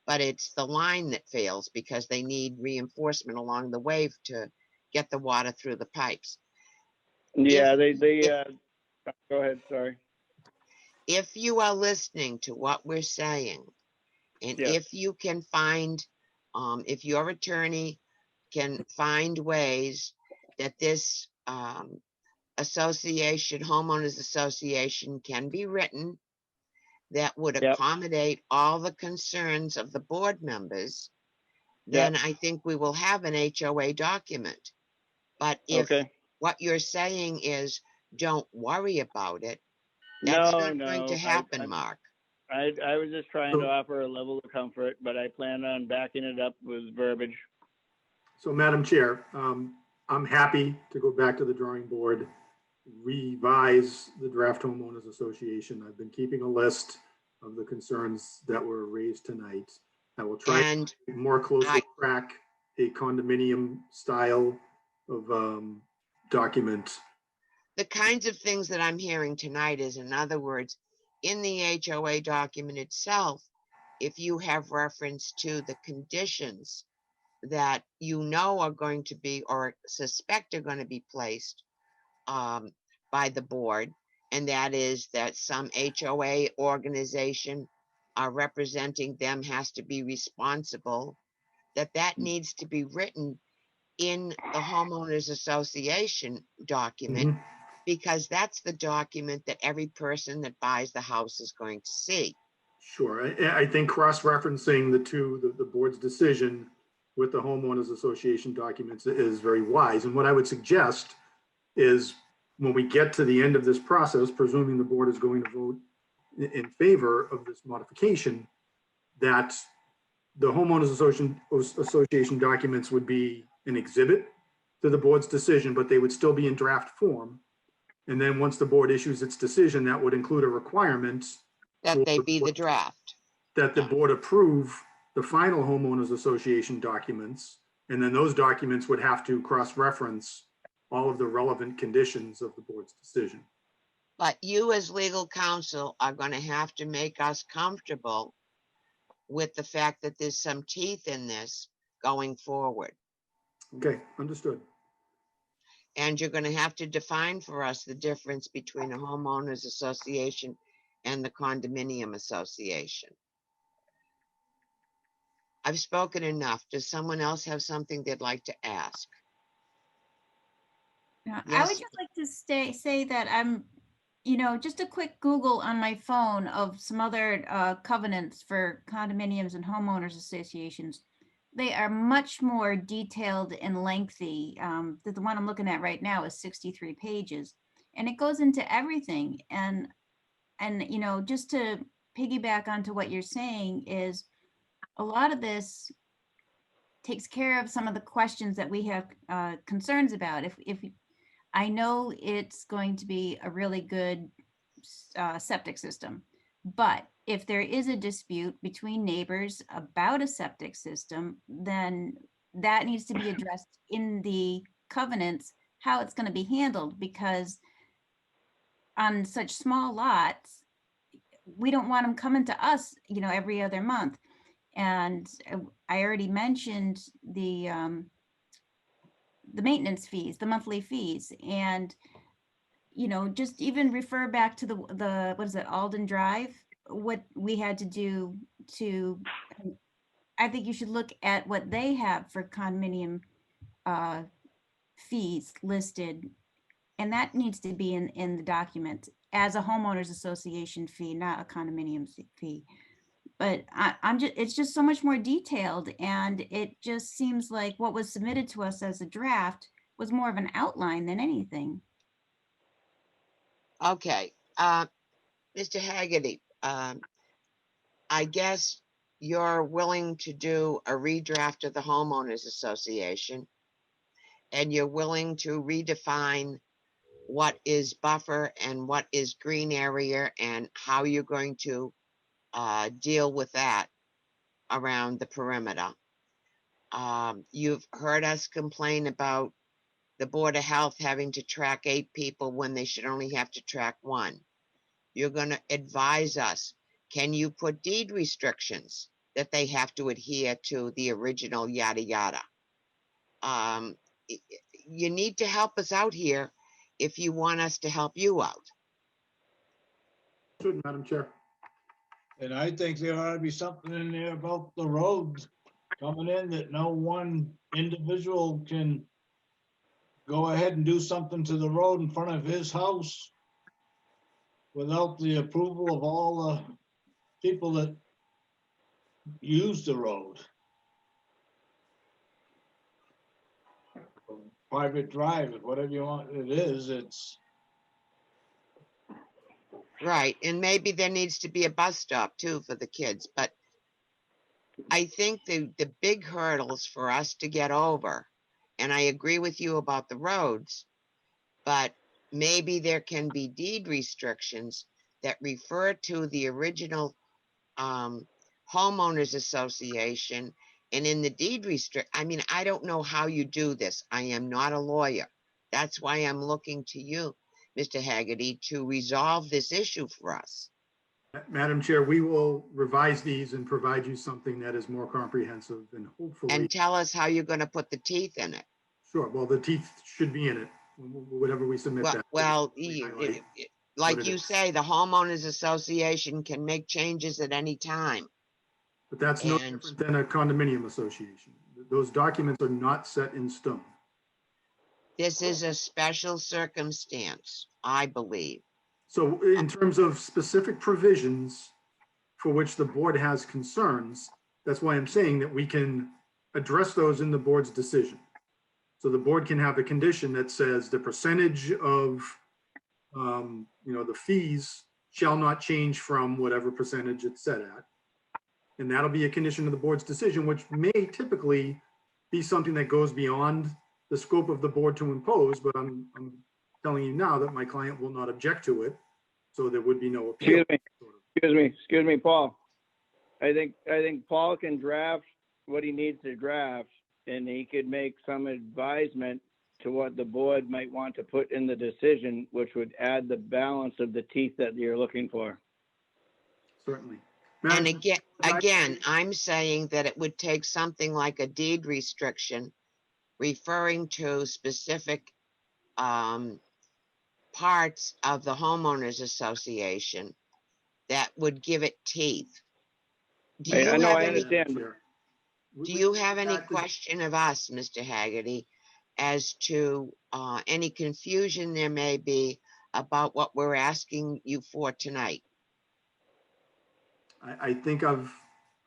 but it's the line that fails because they need reinforcement along the way to get the water through the pipes. Yeah, If- go ahead, sorry. If you are listening to what we're saying, and Yes. if you can find, if your attorney can find ways that this homeowners association can be written that would Yep. accommodate all the concerns of the board members, then I think we will have an HOA document. But if Okay. what you're saying is don't worry about it, that's not going to happen, Mark. I was just trying to offer a level of comfort, but I plan on backing it up with verbiage. So Madam Chair, I'm happy to go back to the drawing board, revise the draft homeowners association. I've been keeping a list of the concerns that were raised tonight. I will try And to more closely track a condominium style of document. the kinds of things that I'm hearing tonight is, in other words, in the HOA document itself, if you have reference to the conditions that are going to be or suspect are going to be placed by the board, and that is that some HOA organization representing them has to be responsible, that needs to be written in the homeowners association document, because that's the document that every person that buys the house is going to see. Sure. I think cross-referencing the board's decision with the homeowners association documents is very wise. And what I would suggest is when we get to the end of this process, presuming the board is going to vote in favor of this modification, that the homeowners association documents would be an exhibit to the board's decision, but they would still be in draft form. And then once the board issues its decision, that would include a requirement that they be the draft. That the board approve the final homeowners association documents, and then those documents would have to cross-reference all of the relevant conditions of the board's decision. But you as legal counsel are going to have to make us comfortable with the fact that there's some teeth in this going forward. Okay, understood. And you're going to have to define for us the difference between a homeowners association and the condominium association. I've spoken enough. Does someone else have something they'd like to ask? I Yes. would just like to say that I'm, just a quick Google on my phone of some other covenants for condominiums and homeowners associations. They are much more detailed and lengthy. The one I'm looking at right now is 63 pages, and it goes into everything. And just to piggyback onto what you're saying is a lot of this takes care of some of the questions that we have concerns about. If I know it's going to be a really good septic system, but if there is a dispute between neighbors about a septic system, then that needs to be addressed in the covenants, how it's going to be handled, because on such small lots, we don't want them coming to us, every other month. And I already mentioned the maintenance fees, the monthly fees, and just even refer back to the what is it, Alden Drive, what we had to do to. I think you should look at what they have for condominium fees listed, and that needs to be in the document as a homeowners association fee, not a condominium fee. But it's just so much more detailed, and it just seems like what was submitted to us as a draft was more of an outline than anything. Okay, Mr. Haggerty, I guess you're willing to do a redraft of the homeowners association, and you're willing to redefine what is buffer and what is green area and how you're going to deal with that around the perimeter. You've heard us complain about the Board of Health having to track 8 people when they should only have to track 1. You're going to advise us, can you put deed restrictions that they have to adhere to the original yada yada? You need to help us out here if you want us to help you out. Should, Madam Chair. And I think there ought to be something in there about the roads coming in that no one individual can go ahead and do something to the road in front of his house without the approval of all the people that use the road. Private drive, whatever you want it is, it's. Right, and maybe there needs to be a bus stop too for the kids, but I think the big hurdles for us to get over, and I agree with you about the roads, but maybe there can be deed restrictions that refer to the original homeowners association, and in the deed I don't know how you do this. I am not a lawyer. That's why I'm looking to you, Mr. Haggerty, to resolve this issue for us. Madam Chair, we will revise these and provide you something that is more comprehensive and hopefully. And tell us how you're going to put the teeth in it. Sure, well, the teeth should be in it, whatever we submit. Well, like you say, the homeowners association can make changes at any time. But that's no different than a condominium association. Those documents are not set in stone. This is a special circumstance, I believe. So in terms of specific provisions for which the board has concerns, that's why I'm saying that we can address those in the board's decision. So the board can have a condition that says the percentage of, the fees shall not change from whatever percentage it's set at. And that'll be a condition of the board's decision, which may typically be something that goes beyond the scope of the board to impose, but I'm telling you now that my client will not object to it, so there would be no appeal. Excuse me, Paul. I think Paul can draft what he needs to draft, and he could make some advisement to what the board might want to put in the decision, which would add the balance of the teeth that you're looking for. Certainly. And again, I'm saying that it would take something like a deed restriction referring to specific parts of the homeowners association that would give it teeth. Do you have any question of us, Mr. Haggerty, as to any confusion there may be about what we're asking you for tonight? I think I've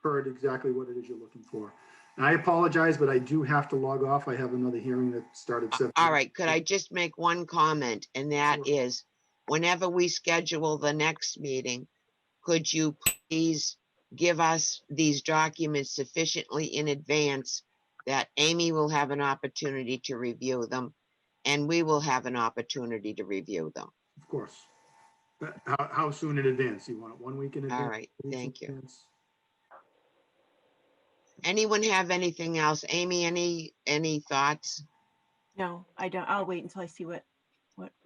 heard exactly what it is you're looking for. And I apologize, but I do have to log off. I have another hearing that started 7. All right, could I just make one comment? And that is, whenever we schedule the next meeting, could you please give us these documents sufficiently in advance that Amy will have an opportunity to review them and we will have an opportunity to review them? Of course. How soon in advance? You want it 1 week in advance? All right, 2 weeks in thank you. advance? Anyone have anything else? Amy, any thoughts? No, I don't. I'll wait until I see what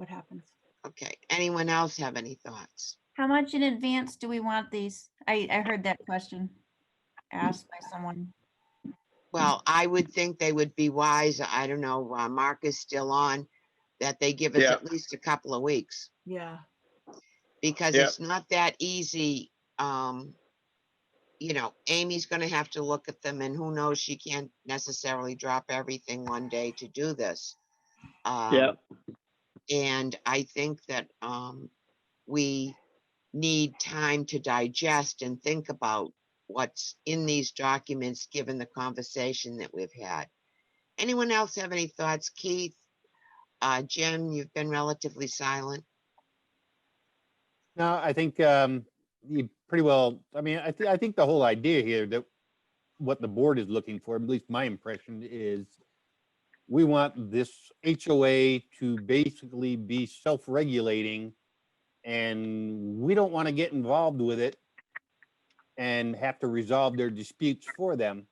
happens. Okay, anyone else have any thoughts? How much in advance do we want these? I heard that question asked by someone. Well, I would think they would be wise. I don't know, Mark is still on, that they give us Yeah. at least a couple of weeks. Yeah. Because Yeah. it's not that easy. Amy's gonna have to look at them and who knows, she can't necessarily drop everything one day to do this. Yeah. And I think that we need time to digest and think about what's in these documents, given the conversation that we've had. Anyone else have any thoughts? Keith, Jim, you've been relatively silent. No, I think you pretty well, I mean, I think the whole idea here that what the board is looking for, at least my impression is, we want this HOA to basically be self-regulating, and we don't want to get involved with it and have to resolve their disputes for them.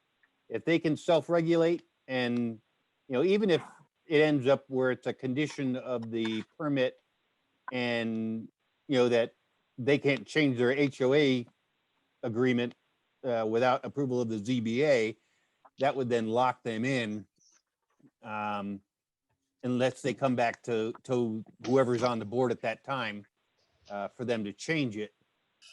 If they can self-regulate, and even if it ends up where it's a condition of the permit and that they can't change their HOA agreement without approval of the ZBA, that would then lock them in unless they come back to whoever's on the board at that time for them to change it.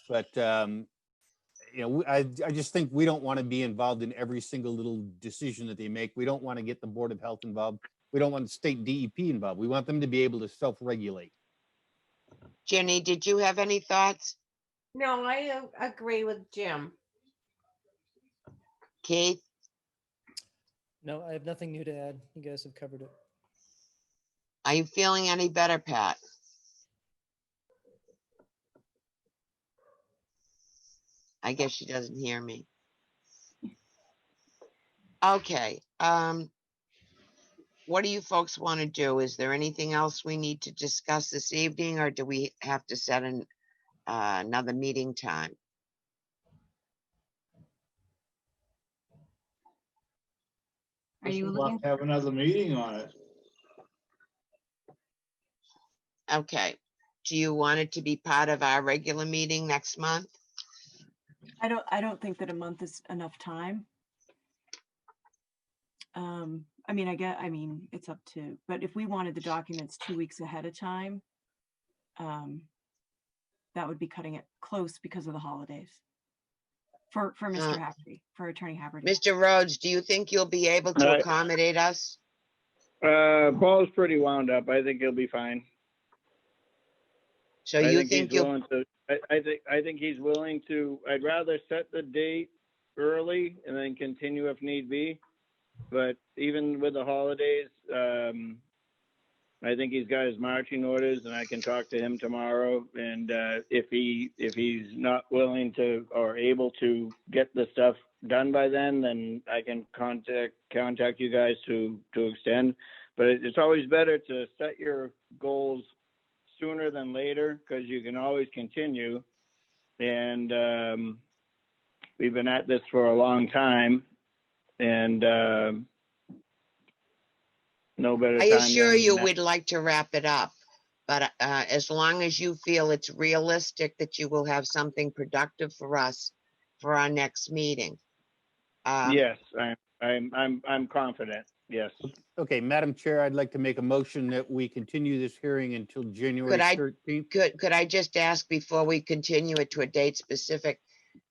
But I just think we don't want to be involved in every single little decision that they make. We don't want to get the Board of Health involved. We don't want the state DEP involved. We want them to be able to self-regulate. Jenny, did you have any thoughts? No, I agree with Jim. Keith? No, I have nothing new to add. You guys have covered it. Are you feeling any better, Pat? I guess she doesn't hear me. Okay. What do you folks want to do? Is there anything else we need to discuss this evening, or do we have to set another meeting time? Are you We'll looking? have another meeting on it. Okay. Do you want it to be part of our regular meeting next month? I don't think that a month is enough time. I mean, it's up to, but if we wanted the documents 2 weeks ahead of time, that would be cutting it close because of the holidays. For Mr. Haverty, for Attorney Haverty. Mr. Rhodes, do you think you'll be able to accommodate us? Paul's pretty wound up. I think he'll be fine. So you think you'll? Willing to, I think he's willing to. I'd rather set the date early and then continue if need be. But even with the holidays, I think he's got his marching orders, and I can talk to him tomorrow. And if he's not willing to or able to get the stuff done by then I can contact you guys to extend. But it's always better to set your goals sooner than later, because you can always continue. And we've been at this for a long time, and no better time. I assure you than we'd like to wrap it up, but as long as you feel it's realistic that you will have something productive for us for our next meeting. Yes, I'm confident. Yes. Okay, Madam Chair, I'd like to make a motion that we continue this hearing until January 13th. Could I just ask, before we continue it to a date specific,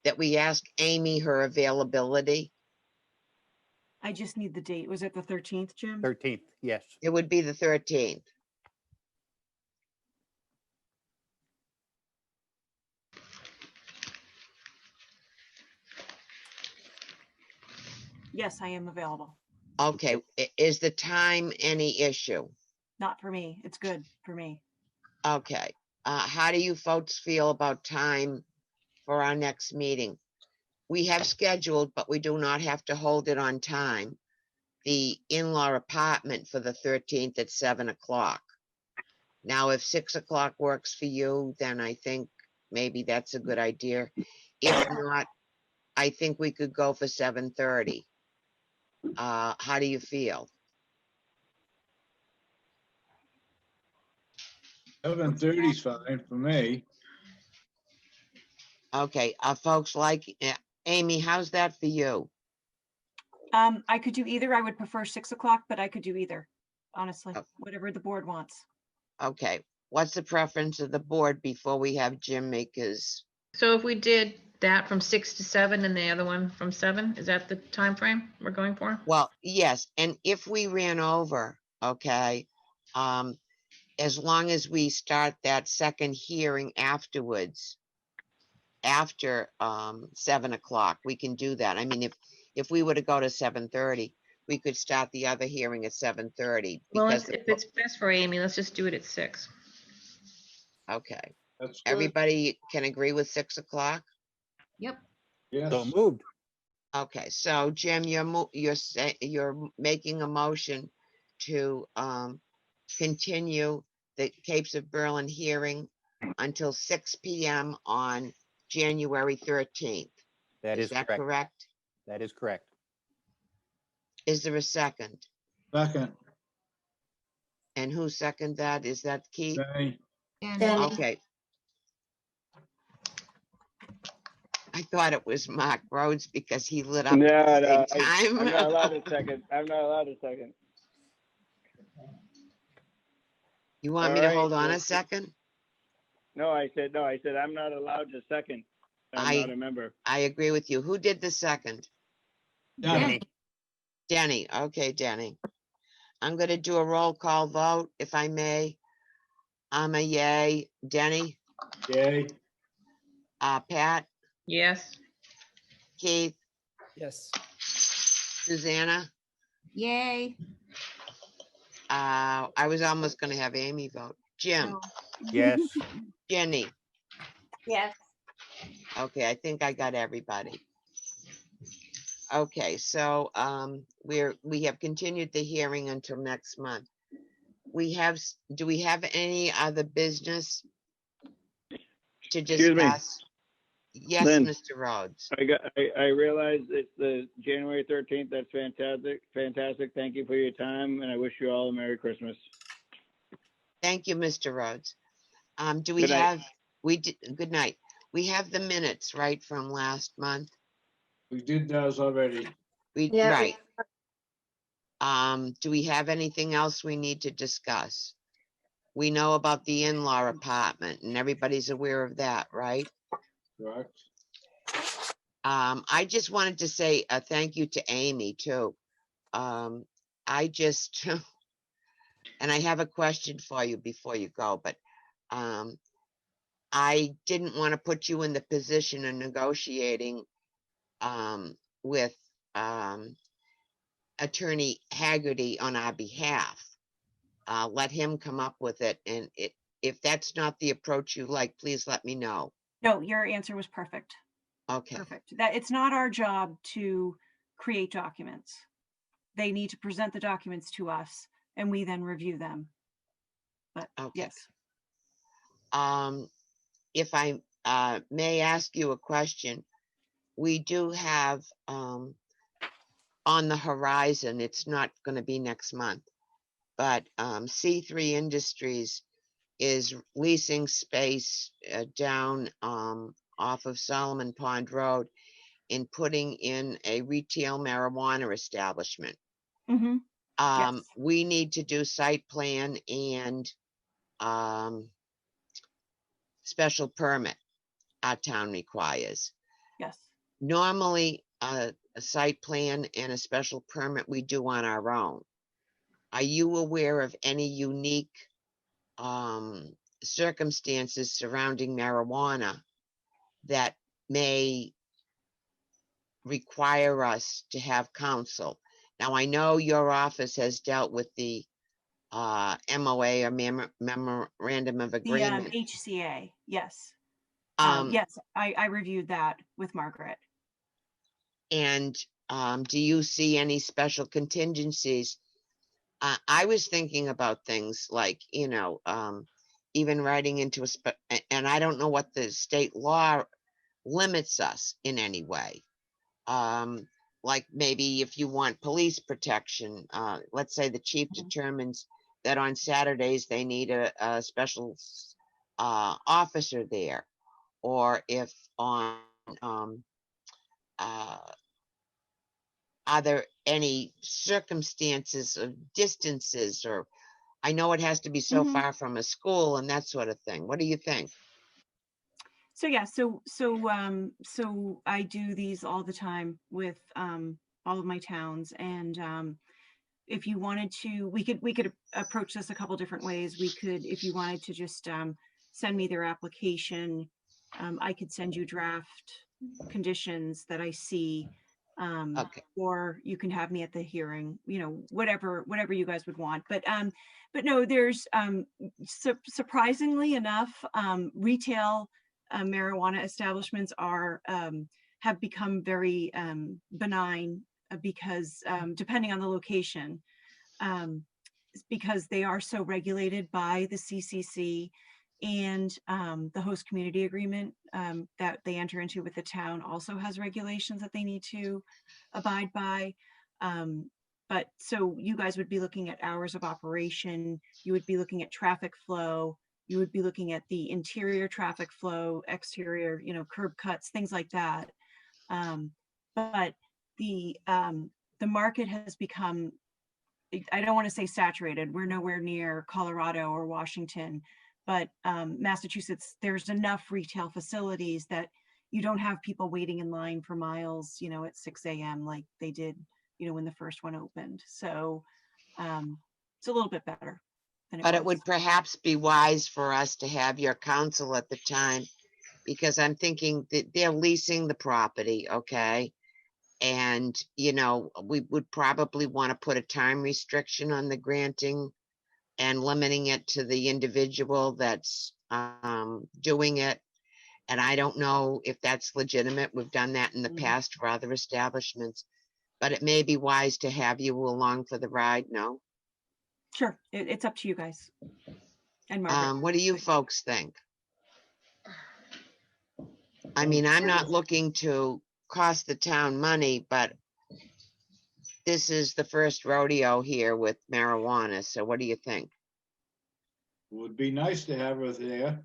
that we ask Amy her availability? I just need the date. Was it the 13th, Jim? 13th, yes. It would be the 13th. Yes, I am available. Okay, is the time any issue? Not for me. It's good for me. Okay, how do you folks feel about time for our next meeting. We have scheduled, but we do not have to hold it on time, the in-law apartment for the 13th at 7 o'clock. Now, if 6 o'clock works for you, then I think maybe that's a good idea. If not, I think we could go for 7:30. How do you feel? 7:30 is fine for me. Okay, folks like, Amy, how's that for you? I could do either. I would prefer 6 o'clock, but I could do either, honestly, Oh. whatever the board wants. Okay, what's the preference of the board before we have Jim make his, So if we did that from 6 to 7 and the other one from 7, is that the time frame we're going for? well, yes, and if we ran over, okay, as long as we start that second hearing afterwards, after 7 o'clock, we can do that. I mean, if we were to go to 7:30, we could start the other hearing at 7:30 Well, because, if it's best for Amy, let's just do it at 6. okay, That's good. everybody can agree with 6 o'clock? Yep. Yes. So moved. Okay, so Jim, you're making a motion to continue the Capes of Berlin hearing until 6 PM on January 13th. That Is is that correct. correct? That is correct. Is there a second? Second, And who seconded that? Is that Keith? Danny. Danny. Okay. I thought it was Mark Rhodes because he lit up No, at the no, same time. I'm not allowed a second. I'm not allowed a second. You want All me to right, hold on a let's- second? No, I said I'm not allowed to second. I'm not a member. I agree with you. Who did the second? Danny. Denny. Okay, Denny. I'm going to do a roll call vote, if I may. I'm a yay. Denny, Yay. Pat, Yes. Keith, Yes. Susanna. Yay. I was almost going to have Amy vote. Jim, Yes. Jenny. Yes. Okay, I think I got everybody. Okay, so we have continued the hearing until next month. Do we have any other business to Excuse me. discuss? Yes, Lynn. Mr. Rhodes. I realize it's the January 13th. That's fantastic. Fantastic. Thank you for your time, and I wish you all a Merry Christmas. Thank you, Mr. Rhodes. Do we Good night. have, good night. We have the minutes, right, from last month? We did those already. Yeah, Right. Do we have anything else we need to discuss? We know about the in-law apartment and everybody's aware of that, right? Correct. I just wanted to say a thank you to Amy too. I just, and I have a question for you before you go, but I didn't want to put you in the position of negotiating with Attorney Haggerty on our behalf. Let him come up with it, and if that's not the approach you like, please let me know. No, your answer was perfect. Okay, Perfect. That it's not our job to create documents. They need to present the documents to us and we then review them. But okay. yes, If I may ask you a question, we do have on the horizon, it's not going to be next month, but C3 Industries is leasing space down off of Solomon Pond Road and putting in a retail marijuana establishment. Mhm. Yes. We need to do site plan and special permit our town requires. Yes. Normally, a site plan and a special permit we do on our own. Are you aware of any unique circumstances surrounding marijuana that may require us to have counsel? Now, I know your office has dealt with the MOA or Memorandum of The Agreement. HCA, yes. Yes, I reviewed that with Margaret. And do you see any special contingencies? I was thinking about things like, even writing into and I don't know what the state law limits us in any way. Like maybe if you want police protection, let's say the chief determines that on Saturdays they need a special officer there, or if on are there any circumstances of distances, or I know it has to be so far from a school and that sort of thing. What do you think? So yeah, so I do these all the time with all of my towns, and if you wanted to, we could approach this a couple different ways. We could, if you wanted to just send me their application, I could send you draft conditions that I see, Okay. or you can have me at the hearing, whatever you guys would want. But no, there's surprisingly enough, retail marijuana establishments have become very benign, because depending on the location, because they are so regulated by the CCC, and the host community agreement that they enter into with the town also has regulations that they need to abide by. But so you guys would be looking at hours of operation, you would be looking at traffic flow, you would be looking at the interior traffic flow, exterior, curb cuts, things like that. But the market has become, I don't want to say saturated. We're nowhere near Colorado or Washington, but Massachusetts, there's enough retail facilities that you don't have people waiting in line for miles, at 6 a.m. like they did, when the first one opened. So it's a little bit better than But it was. would perhaps be wise for us to have your counsel at the time, because I'm thinking that they're leasing the property, okay? And, we would probably want to put a time restriction on the granting and limiting it to the individual that's doing it. And I don't know if that's legitimate. We've done that in the past for other establishments, but it may be wise to have you along for the ride, no? Sure, it's up to you guys. And Margaret. What do you folks think? I mean, I'm not looking to cost the town money, but this is the first rodeo here with marijuana. So what do you think? Would be nice to have her there.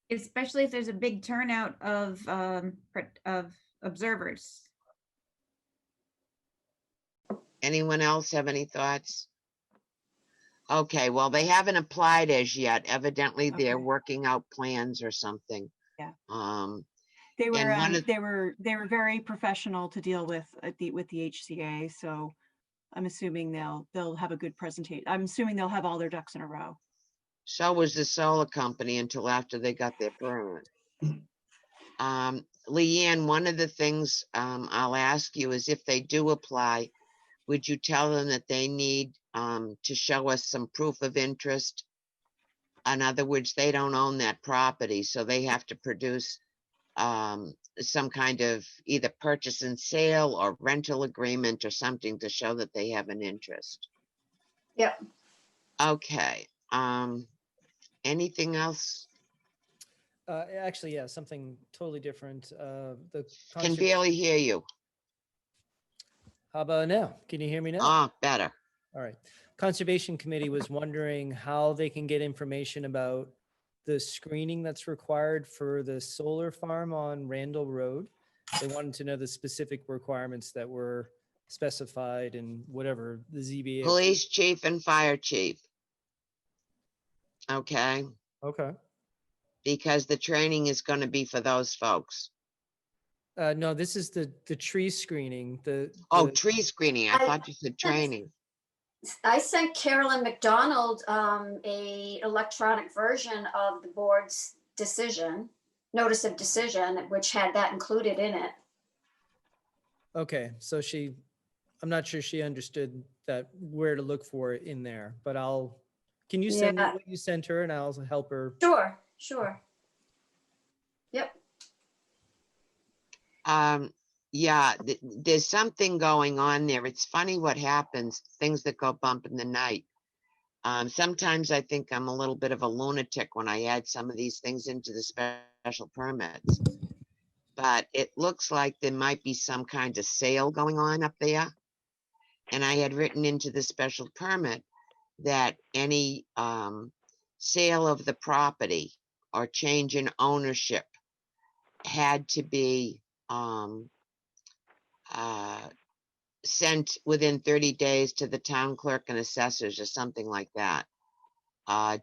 Especially if there's a big turnout of observers. Anyone else have any thoughts? Okay, well, they haven't applied as yet. Evidently, they're Okay. working out plans or something. Yeah. And They were one of- they were very professional to deal with with the HCA. So I'm assuming they'll have a good presentation. I'm assuming they'll have all their ducks in a row. So was the solar company until after they got their permit. Leanne, one of the things I'll ask you is if they do apply, would you tell them that they need to show us some proof of interest? In other words, they don't own that property, so they have to produce some kind of either purchase and sale or rental agreement or something to show that they have an interest. Yep. Okay. Anything else? Actually, yeah, something totally different. The Can barely hear you. How about now? Can you hear me now? Ah, better. All right. Conservation Committee was wondering how they can get information about the screening that's required for the solar farm on Randall Road. They wanted to know the specific requirements that were specified in whatever the ZBA. Police chief and fire chief. Okay. Okay. Because the training is going to be for those folks. No, this is the tree screening. Oh, tree screening. I I- thought you said training. I sent Carolyn McDonald a electronic version of the board's decision, notice of decision, which had that included in it. Okay, so I'm not sure she understood that where to look for it in there, but can you send me Yeah. what you sent her and I'll help her? Sure. Yep. Yeah, there's something going on there. It's funny what happens, things that go bump in the night. Sometimes I think I'm a little bit of a lunatic when I add some of these things into the special permits. But it looks like there might be some kind of sale going on up there. And I had written into the special permit that any sale of the property or change in ownership had to be sent within 30 days to the town clerk and assessors or something like that.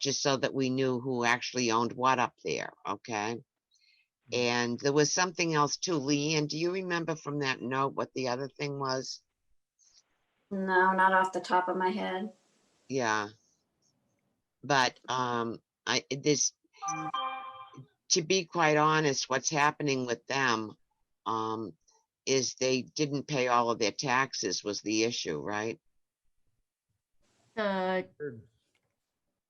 Just so that we knew who actually owned what up there, okay? And there was something else too. Leanne, do you remember from that note what the other thing was? No, not off the top of my head. Yeah. But to be quite honest, what's happening with them is they didn't pay all of their taxes was the issue, right? The,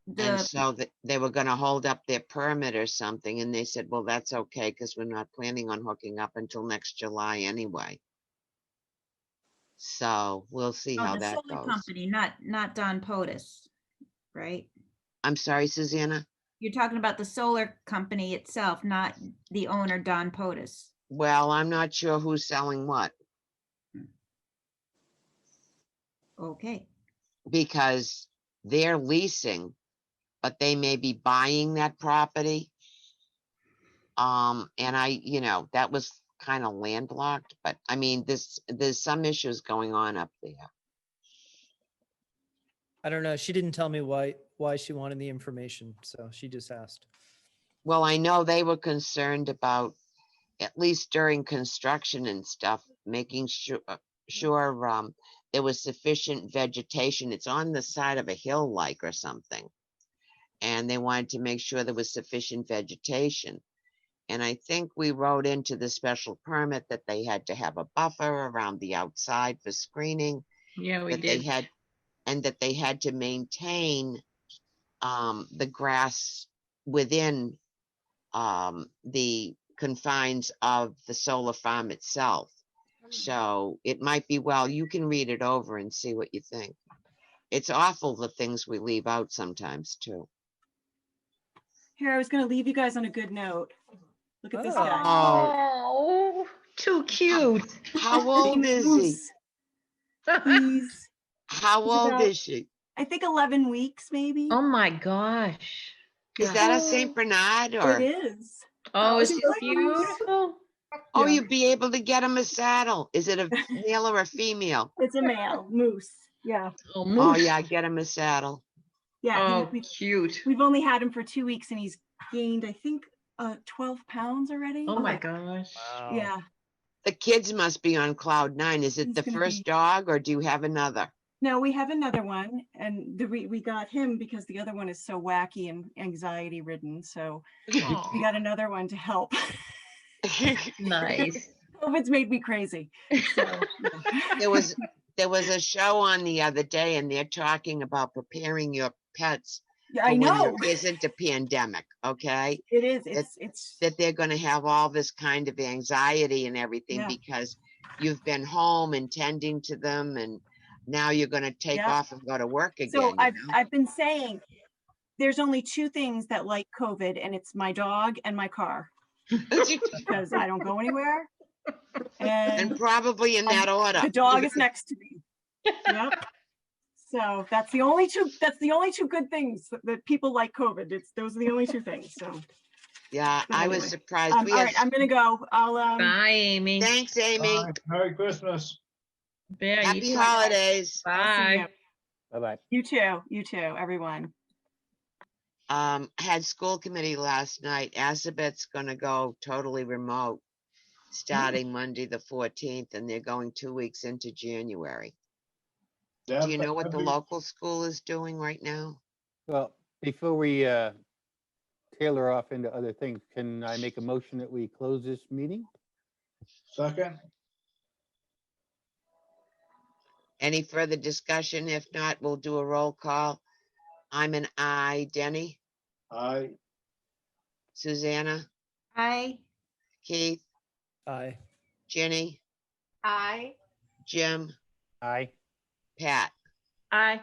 And the, so they were going to hold up their permit or something, and they said, well, that's okay, because we're not planning on hooking up until next July anyway. So we'll see how the that solar goes. company, not Don POTUS, right? I'm sorry, Susanna? You're talking about the solar company itself, not the owner, Don POTUS. Well, I'm not sure who's selling what, Okay. because they're leasing, but they may be buying that property. And that was kind of landlocked, but I mean, there's some issues going on up there. I don't know. She didn't tell me why she wanted the information, so she just asked. Well, I know they were concerned about, at least during construction and stuff, making sure there was sufficient vegetation. It's on the side of a hill like or something. And they wanted to make sure there was sufficient vegetation. And I think we wrote into the special permit that they had to have a buffer around the outside for screening. Yeah, we that did. that they had to maintain the grass within the confines of the solar farm itself. So it might be, well, you can read it over and see what you think. It's awful the things we leave out sometimes too. Here, I was going to leave you guys on a good note. Look at this Oh. guy. Oh, too cute. How old is he? Moose. He's How old about- is she? I think 11 weeks, maybe. Oh my gosh. Is that a Saint Bernard or? It is. Oh, is She's he like, beautiful? Oh, Yeah. you'd be able to get him a saddle. Is it a male or a female? It's a male, Moose. Yeah. Oh, Oh moose. yeah, get him a saddle. Yeah. Oh, cute. We've only had him for 2 weeks and he's gained, I think, 12 pounds already. Oh my gosh. Yeah. The kids must be on cloud nine. Is it He's the gonna first be- dog or do you have another? No, we have another one, and we got him because the other one is so wacky and anxiety ridden. So we got another one to help. Nice. COVID's made me crazy. So, yeah. There was a show on the other day and they're talking about preparing your pets Yeah, for I when know. there isn't a pandemic, okay? It is. It's That they're going to have all this kind of anxiety and everything Yeah. because you've been home and tending to them and now you're going to take Yeah. off and go to work again. so you I've know? I've been saying there's only two things that like COVID, and it's my dog and my car because I don't go anywhere. And And probably in that order. the dog is next to me. Yep. So that's the only two good things that people like COVID. Those are the only two things. So Yeah, But I was anyway, surprised. all right, I'm gonna go. I'll Bye, Amy. Thanks, Amy. Bye. Merry Christmas. Yeah, you Happy too. holidays. I'll see Bye. you. Bye-bye. You too, everyone. Had school committee last night. Assabet's gonna go totally remote starting Monday, the 14th, and they're going 2 weeks into January. Do you know what the local school is doing right now? Well, before we tailor off into other things, can I make a motion that we close this meeting? Second? Any further discussion? If not, we'll do a roll call. I'm an I. Denny, Aye. Susanna, Hi. Keith, Aye. Jenny, Aye. Jim, Aye. Pat. Aye.